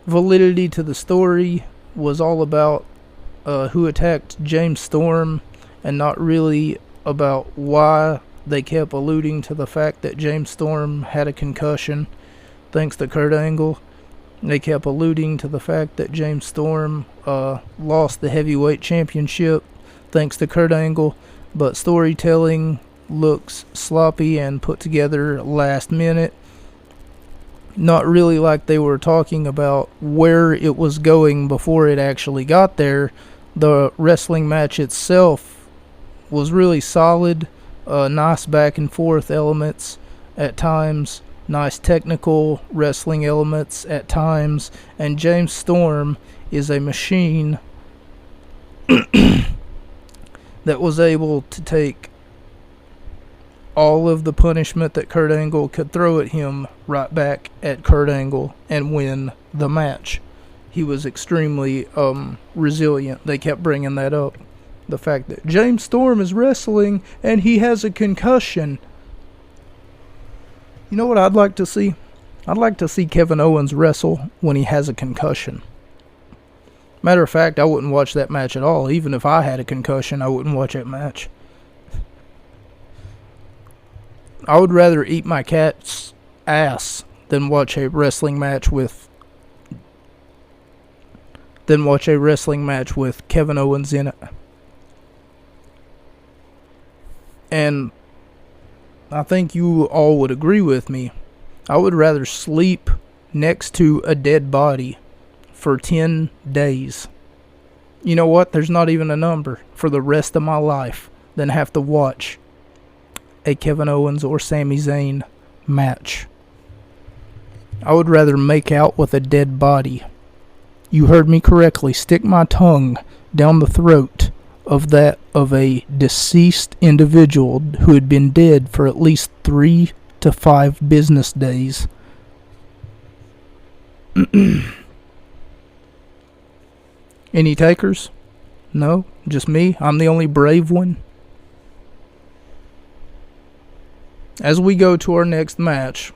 validity to the story. Was all about who attacked James Storm, and not really about why they kept alluding to the fact that James Storm had a concussion thanks to Kurt Angle. They kept alluding to the fact that James Storm lost the heavyweight championship thanks to Kurt Angle, but storytelling looks sloppy and put together last minute. Not really like they were talking about where it was going before it actually got there. The wrestling match itself was really solid, nice back and forth elements at times, nice technical wrestling elements at times, and James Storm is a machine that was able to take all of the punishment that Kurt Angle could throw at him right back at Kurt Angle and win the match. He was extremely resilient. They kept bringing that up. The fact that James Storm is wrestling and he has a concussion. You know what I'd like to see? I'd like to see Kevin Owens wrestle when he has a concussion. Matter of fact, I wouldn't watch that match at all. Even if I had a concussion, I wouldn't watch that match. I would rather eat my cat's ass than watch a wrestling match with Kevin Owens in it. And I think you all would agree with me. I would rather sleep next to a dead body for 10 days. You know what? There's not even a number for the rest of my life than have to watch a Kevin Owens or Sami Zayn match. I would rather make out with a dead body. You heard me correctly. Stick my tongue down the throat of a deceased individual who had been dead for at least 3 to 5 business days. Any takers? No? Just me? I'm the only brave one? As we go to our next match,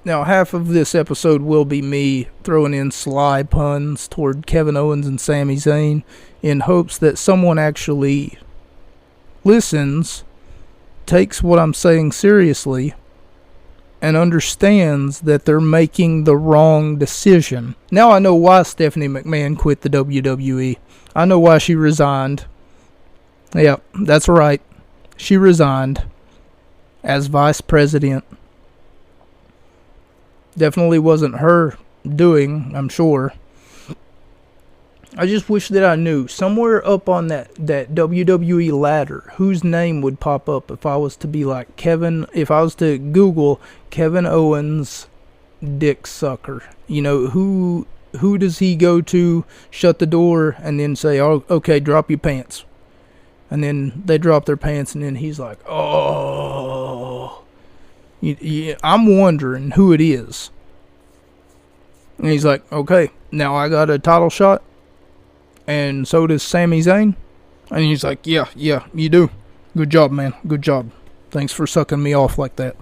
now half of this episode will be me throwing in sly puns toward Kevin Owens and Sami Zayn in hopes that someone actually listens, takes what I'm saying seriously, and understands that they're making the wrong decision. Now I know why Stephanie McMahon quit the WWE. I know why she resigned. Yep, that's right. She resigned as vice president. Definitely wasn't her doing, I'm sure. I just wish that I knew somewhere up on that WWE ladder whose name would pop up if I was to be like if I was to Google Kevin Owens dick sucker. You know, who does he go to, shut the door, and then say, oh, okay, drop your pants. And then they drop their pants, and then he's like, oh. I'm wondering who it is. And he's like, okay, now I got a title shot, and so does Sami Zayn. And he's like, yeah, you do. Good job, man. Good job. Thanks for sucking me off like that.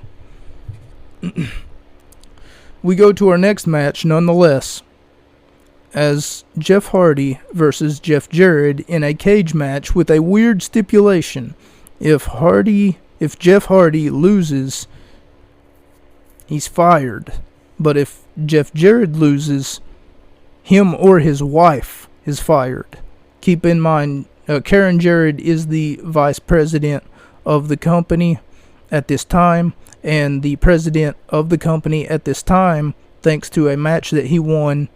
We go to our next match, nonetheless, as Jeff Hardy versus Jeff Jarrett in a cage match with a weird stipulation. If Jeff Hardy loses, he's fired. But if Jeff Jarrett loses, him or his wife is fired. Keep in mind, Karen Jarrett is the vice president of the company at this time, and the president of the company at this time, thanks to a match that he won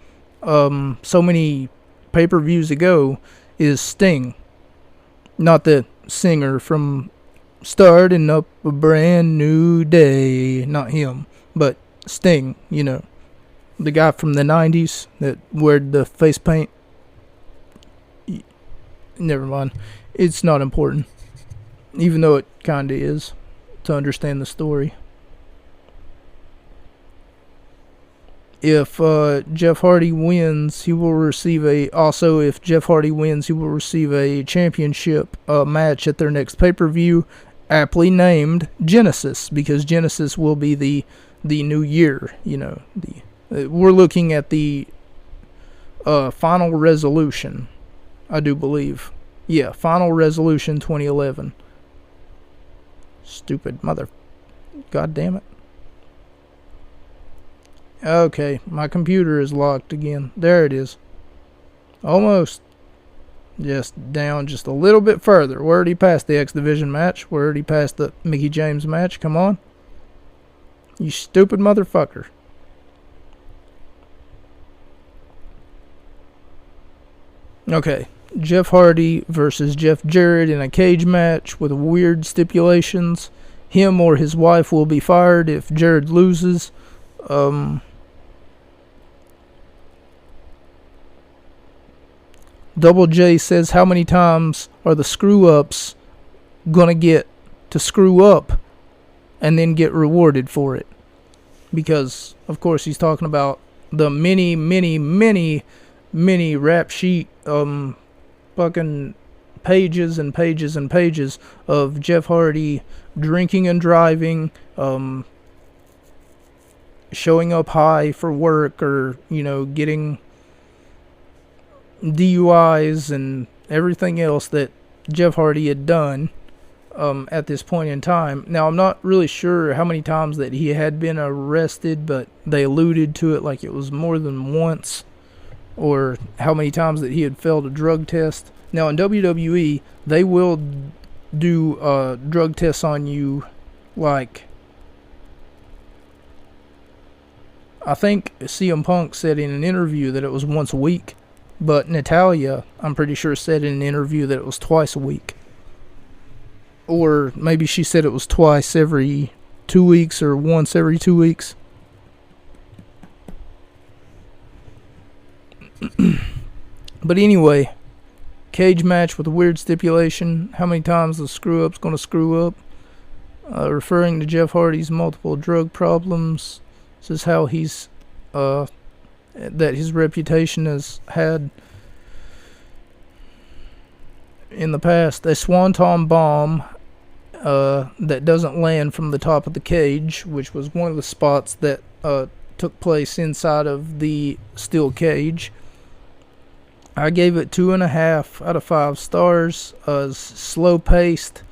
so many pay-per-views ago, is Sting. Not the singer from Starting Up a Brand New Day. Not him, but Sting, you know. The guy from the 90s that wore the face paint. Never mind. It's not important. Even though it kinda is, to understand the story. If Jeff Hardy wins, he will receive if Jeff Hardy wins, he will receive a championship match at their next pay-per-view, aptly named Genesis, because Genesis will be the new year, you know. We're looking at the Final Resolution, I do believe. Yeah, Final Resolution 2011. Stupid mother. God damn it. Okay, my computer is locked again. There it is. Almost. Just down just a little bit further. We're already past the X Division match. We're already past the Mickie James match. Come on. You stupid motherfucker. Okay. Jeff Hardy versus Jeff Jarrett in a cage match with weird stipulations. him or his wife will be fired if Jared loses. Double J says, how many times are the screw-ups going to get to screw up and then get rewarded for it? Because, of course, he's talking about the many rap sheet fucking pages and pages and pages of Jeff Hardy drinking and driving, showing up high for work, or, getting DUIs and everything else that Jeff Hardy had done at this point in time. Now, I'm not really sure how many times that he had been arrested, but they alluded to it like it was more than once, or how many times that he had failed a drug test. Now, in WWE, they will do drug tests on you, like, I think CM Punk said in an interview that it was once a week, but Natalya, I'm pretty sure, said in an interview that it was twice a week. Or maybe she said it was twice every 2 weeks or once every 2 weeks. But anyway, cage match with a weird stipulation. How many times the screw-up's going to screw up? Referring to Jeff Hardy's multiple drug problems. This is how he's, that his reputation has had in the past. A swanton bomb that doesn't land from the top of the cage, which was one of the spots that took place inside of the steel cage. I gave it 2.5 out of 5 stars. Slow paced.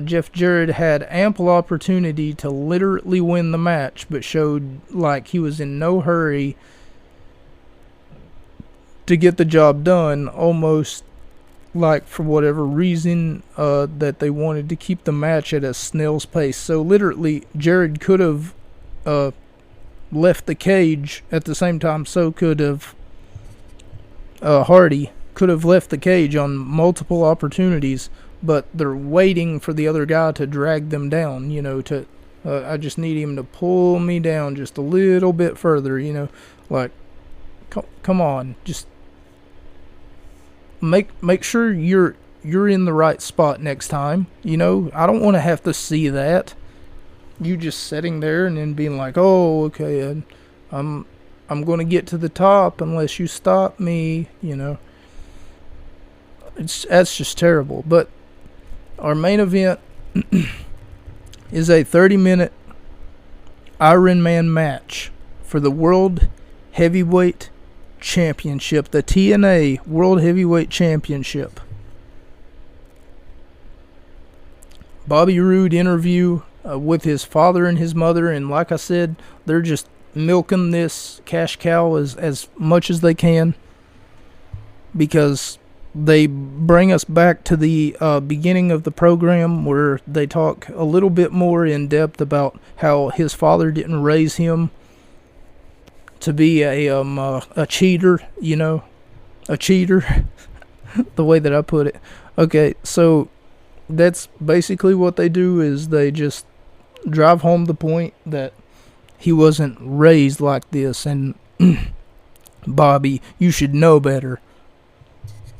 Jeff Jarrett had ample opportunity to literally win the match, but showed like he was in no hurry to get the job done, almost like for whatever reason that they wanted to keep the match at a snail's pace. So literally, Jarrett could have left the cage at the same time, so could have Hardy could have left the cage on multiple opportunities, but they're waiting for the other guy to drag them down, I just need him to pull me down just a little bit further, like, come on, just make sure you're in the right spot next time, I don't want to have to see that, you just sitting there and then being like, oh, okay, I'm going to get to the top unless you stop me, That's just terrible. But our main event is a 30-minute Iron Man match for the World Heavyweight Championship, the TNA World Heavyweight Championship. Bobby Roode interview with his father and his mother, and like I said, they're just milking this cash cow as much as they can, because they bring us back to the beginning of the program, where they talk a little bit more in depth about how his father didn't raise him to be a cheater, a cheater, the way that I put it. Okay, so that's basically what they do, is they just drive home the point that he wasn't raised like this, and Bobby, you should know better.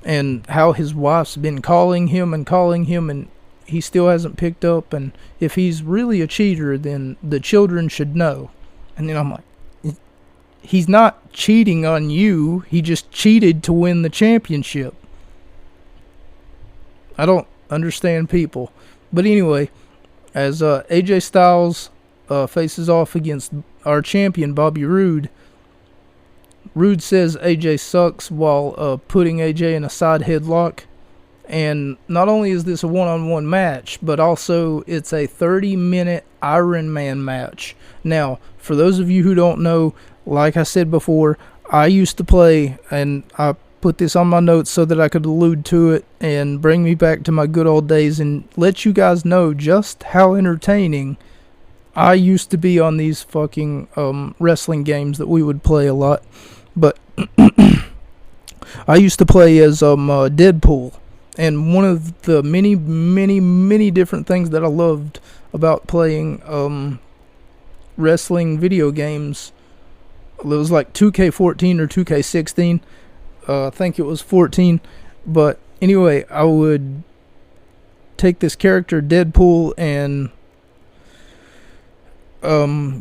And how his wife's been calling him, and he still hasn't picked up, and if he's really a cheater, then the children should know. And then I'm like, he's not cheating on you, he just cheated to win the championship. I don't understand people. But anyway, as AJ Styles faces off against our champion Bobby Roode, Roode says AJ sucks while putting AJ in a side headlock. And not only is this a one-on-one match, but also it's a 30-minute Iron Man match. Now, for those of you who don't know, like I said before, I used to play, and I put this on my notes so that I could allude to it and bring me back to my good old days and let you guys know just how entertaining I used to be on these fucking wrestling games that we would play a lot. But I used to play as Deadpool, And one of the many, many, many different things that I loved about playing wrestling video games, it was like 2K14 or 2K16. I think it was 14. But anyway, I would take this character, Deadpool, and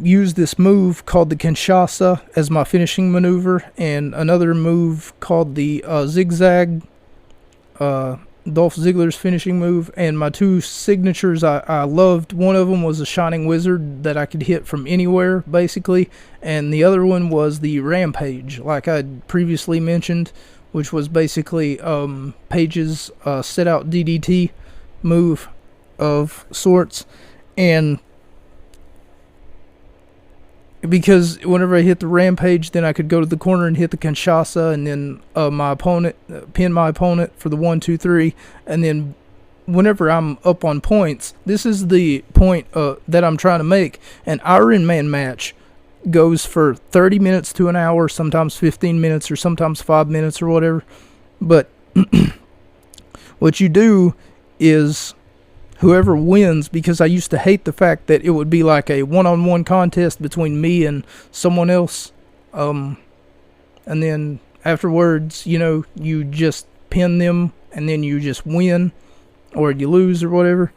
use this move called the Kinshasa as my finishing maneuver, and another move called the Zigzag, Dolph Ziggler's finishing move. And my two signatures I loved, one of them was a Shining Wizard that I could hit from anywhere, basically, and the other one was the Rampage, like I previously mentioned, which was basically Page's set out DDT move of sorts. And because whenever I hit the Rampage, then I could go to the corner and hit the Kinshasa, and then my opponent pin my opponent for the 1-2-3. And then whenever I'm up on points, this is the point that I'm trying to make. An Iron Man match goes for 30 minutes to an hour, sometimes 15 minutes, or sometimes 5 minutes or whatever. But what you do is, whoever wins, because I used to hate the fact that it would be like a one-on-one contest between me and someone else, and then afterwards, you just pin them, and then you just win, or you lose, or whatever.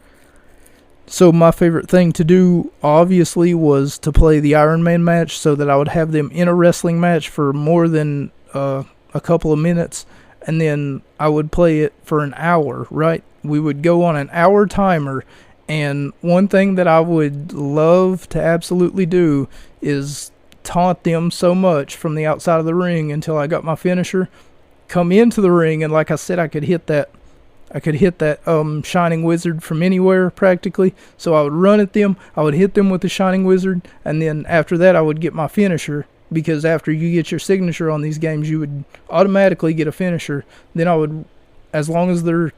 So my favorite thing to do, obviously, was to play the Iron Man match, so that I would have them in a wrestling match for more than a couple of minutes, and then I would play it for an hour, right? We would go on an hour timer, and one thing that I would love to absolutely do is taunt them so much from the outside of the ring until I got my finisher, come into the ring, and like I said, I could hit that Shining Wizard from anywhere practically. So I would run at them, I would hit them with the Shining Wizard, and then after that I would get my finisher, because after you get your signature on these games, you would automatically get a finisher. Then I would, as long as they're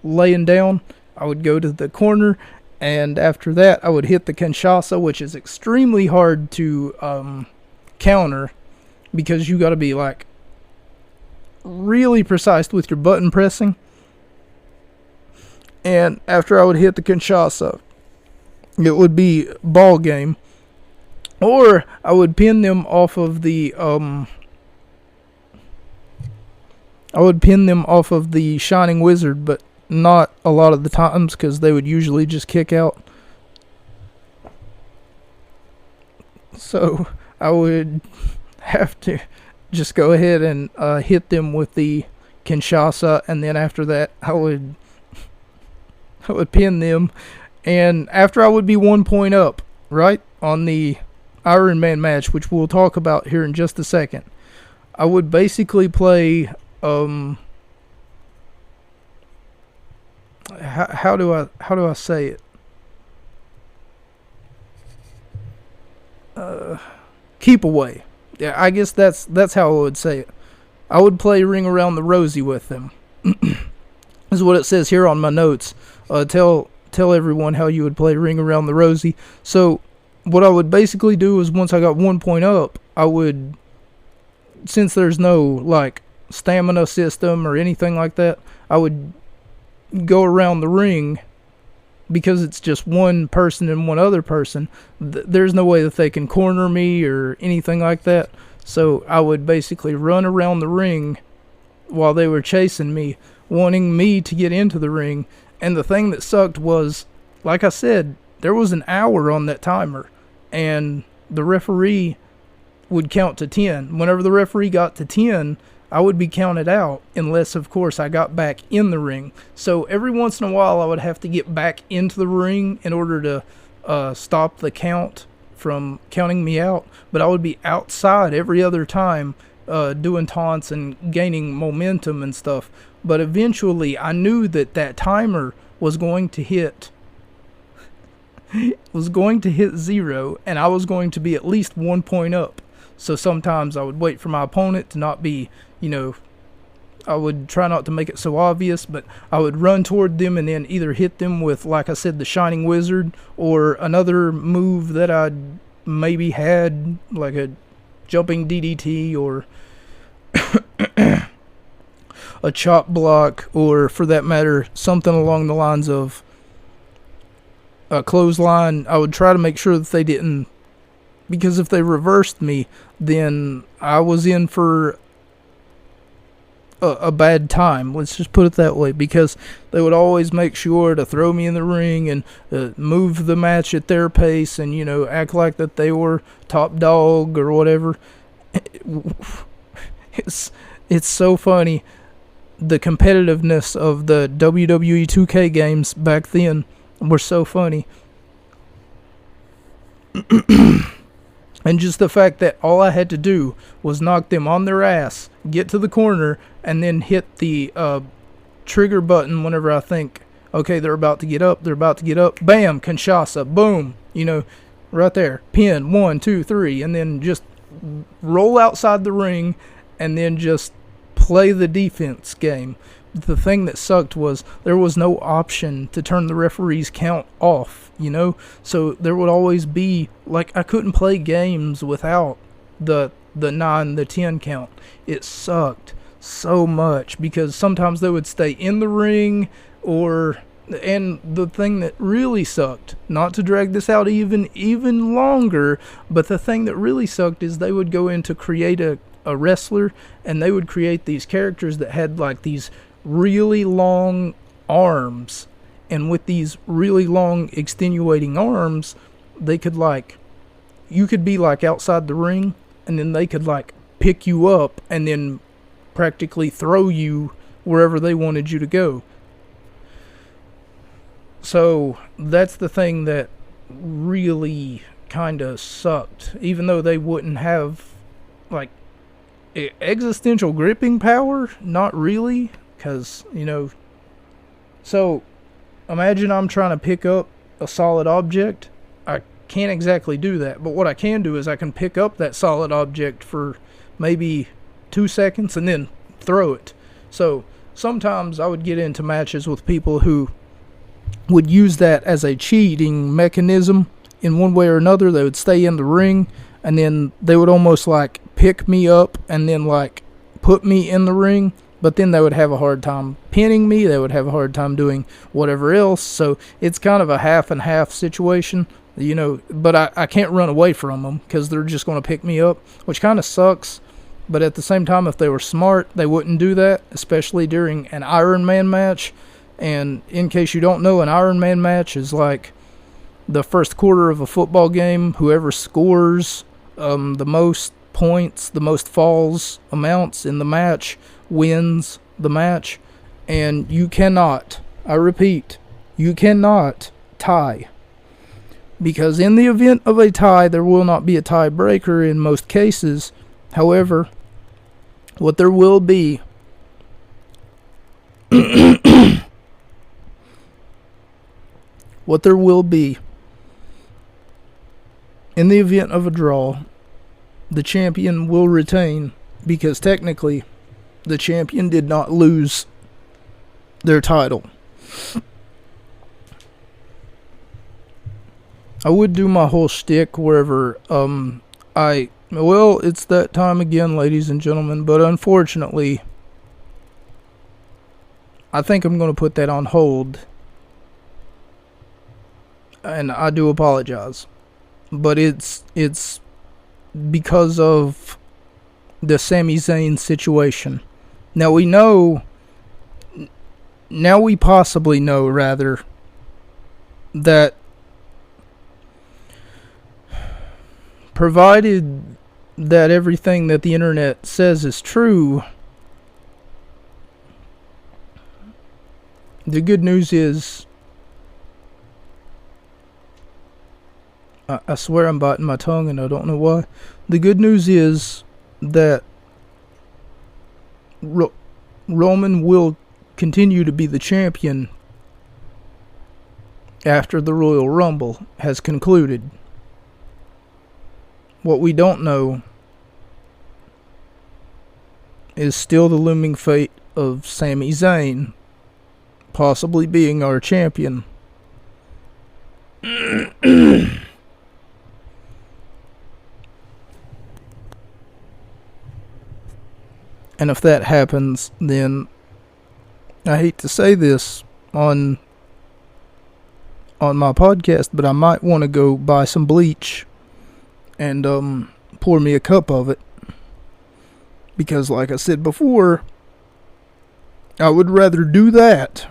laying down, I would go to the corner, and after that I would hit the Kinshasa, which is extremely hard to counter, because you got to be like really precise with your button pressing. And after I would hit the Kinshasa, it would be ball game, or I would pin them off of the Shining Wizard, but not a lot of the times, because they would usually just kick out. So I would have to just go ahead and hit them with the Kinshasa, and then after that I would pin them. And after I would be 1 point up, right, on the Iron Man match, which we'll talk about here in just a second, I would basically play how do I say it? Keep away. Yeah, I guess that's how I would say it. I would play Ring Around the Rosie with them. This is what it says here on my notes. Tell everyone how you would play Ring Around the Rosie. So what I would basically do is, once I got 1 point up, I would, since there's no like stamina system or anything like that, I would go around the ring, because it's just one person and one other person. There's no way that they can corner me or anything like that. So I would basically run around the ring while they were chasing me, wanting me to get into the ring. And the thing that sucked was, like I said, there was an hour on that timer, and the referee would count to 10. Whenever the referee got to 10, I would be counted out, unless, of course, I got back in the ring. So every once in a while, I would have to get back into the ring in order to stop the count from counting me out. But I would be outside every other time, doing taunts and gaining momentum and stuff. But eventually, I knew that timer was going to hit zero, and I was going to be at least 1 point up. So sometimes I would wait for my opponent to not be, I would try not to make it so obvious, but I would run toward them and then either hit them with, like I said, the Shining Wizard, or another move that I maybe had, like a jumping DDT, or a chop block, or for that matter, something along the lines of a clothesline, I would try to make sure that they didn't, because if they reversed me, then I was in for a bad time. Let's just put it that way, because they would always make sure to throw me in the ring and move the match at their pace, and act like that they were top dog or whatever. It's so funny. The competitiveness of the WWE 2K games back then were so funny. And just the fact that all I had to do was knock them on their ass, get to the corner, and then hit the trigger button whenever I think, okay, they're about to get up, bam, Kinshasa, boom, right there, pin, 1, 2, 3, and then just roll outside the ring, and then just play the defense game. The thing that sucked was there was no option to turn the referee's count off, so there would always be, I couldn't play games without the 9, the 10 count. It sucked so much, because sometimes they would stay in the ring, and the thing that really sucked, not to drag this out even longer, but the thing that really sucked is they would go in to create a wrestler, and they would create these characters that had these really long arms, and with these really long extenuating arms, they could you could be outside the ring, and then they could pick you up and then practically throw you wherever they wanted you to go. So that's the thing that really kind of sucked, even though they wouldn't have existential gripping power, not really, because so imagine I'm trying to pick up a solid object. I can't exactly do that, but what I can do is I can pick up that solid object for maybe 2 seconds and then throw it. So sometimes I would get into matches with people who would use that as a cheating mechanism in one way or another. They would stay in the ring, and then they would almost pick me up and then put me in the ring, but then they would have a hard time pinning me. They would have a hard time doing whatever else. So it's kind of a half and half situation, but I can't run away from them because they're just going to pick me up, which kind of sucks. But at the same time, if they were smart, they wouldn't do that, especially during an Iron Man match. And in case you don't know, an Iron Man match is the first quarter of a football game. Whoever scores the most points, the most falls amounts in the match, wins the match. And you cannot, I repeat, you cannot tie. Because in the event of a tie, there will not be a tiebreaker in most cases. However, what there will be what there will be in the event of a draw, the champion will retain, because technically the champion did not lose their title. I would do my whole shtick wherever it's that time again, ladies and gentlemen, but unfortunately I think I'm going to put that on hold, and I do apologize, but it's because of the Sami Zayn situation. Now we possibly know, rather, that provided that everything that the internet says is true, the good news is, I swear I'm biting my tongue and I don't know why. The good news is that Roman will continue to be the champion after the Royal Rumble has concluded. What we don't know is still the looming fate of Sami Zayn possibly being our champion. And if that happens, then I hate to say this on my podcast, but I might want to go buy some bleach and pour me a cup of it, because like I said before, I would rather do that.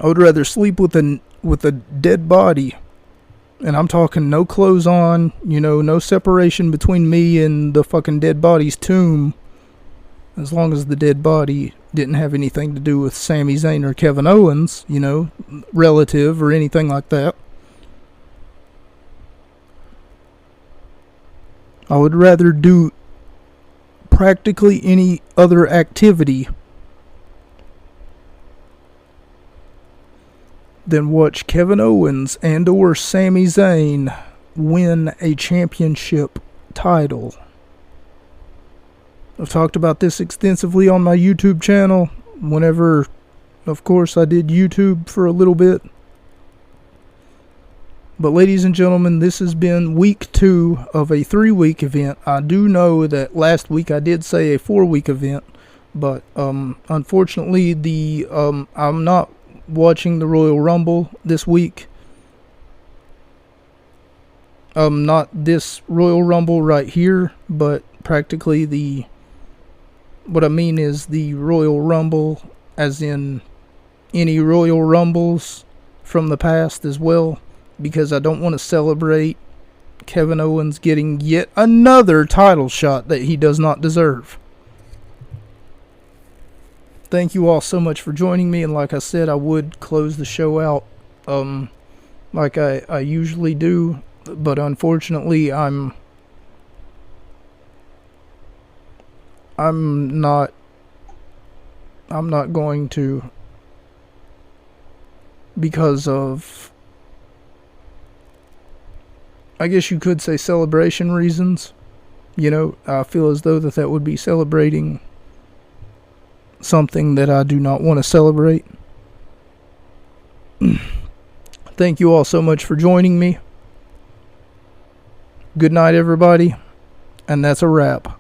I would rather sleep with a dead body, and I'm talking no clothes on, no separation between me and the fucking dead body's tomb, as long as the dead body didn't have anything to do with Sami Zayn or Kevin Owens, relative or anything like that. I would rather do practically any other activity than watch Kevin Owens and or Sami Zayn win a championship title. I've talked about this extensively on my YouTube channel whenever, of course, I did YouTube for a little bit. But ladies and gentlemen, this has been week 2 of a 3-week event. I do know that last week I did say a 4-week event, but unfortunately I'm not watching the Royal Rumble this week. Not this Royal Rumble right here, but practically what I mean is the Royal Rumble, as in any Royal Rumbles from the past as well, because I don't want to celebrate Kevin Owens getting yet another title shot that he does not deserve. Thank you all so much for joining me, and like I said, I would close the show out like I usually do, but unfortunately I'm not going to, because of, I guess you could say, celebration reasons. I feel as though that would be celebrating something that I do not want to celebrate. Thank you all so much for joining me. Good night, everybody, and that's a wrap.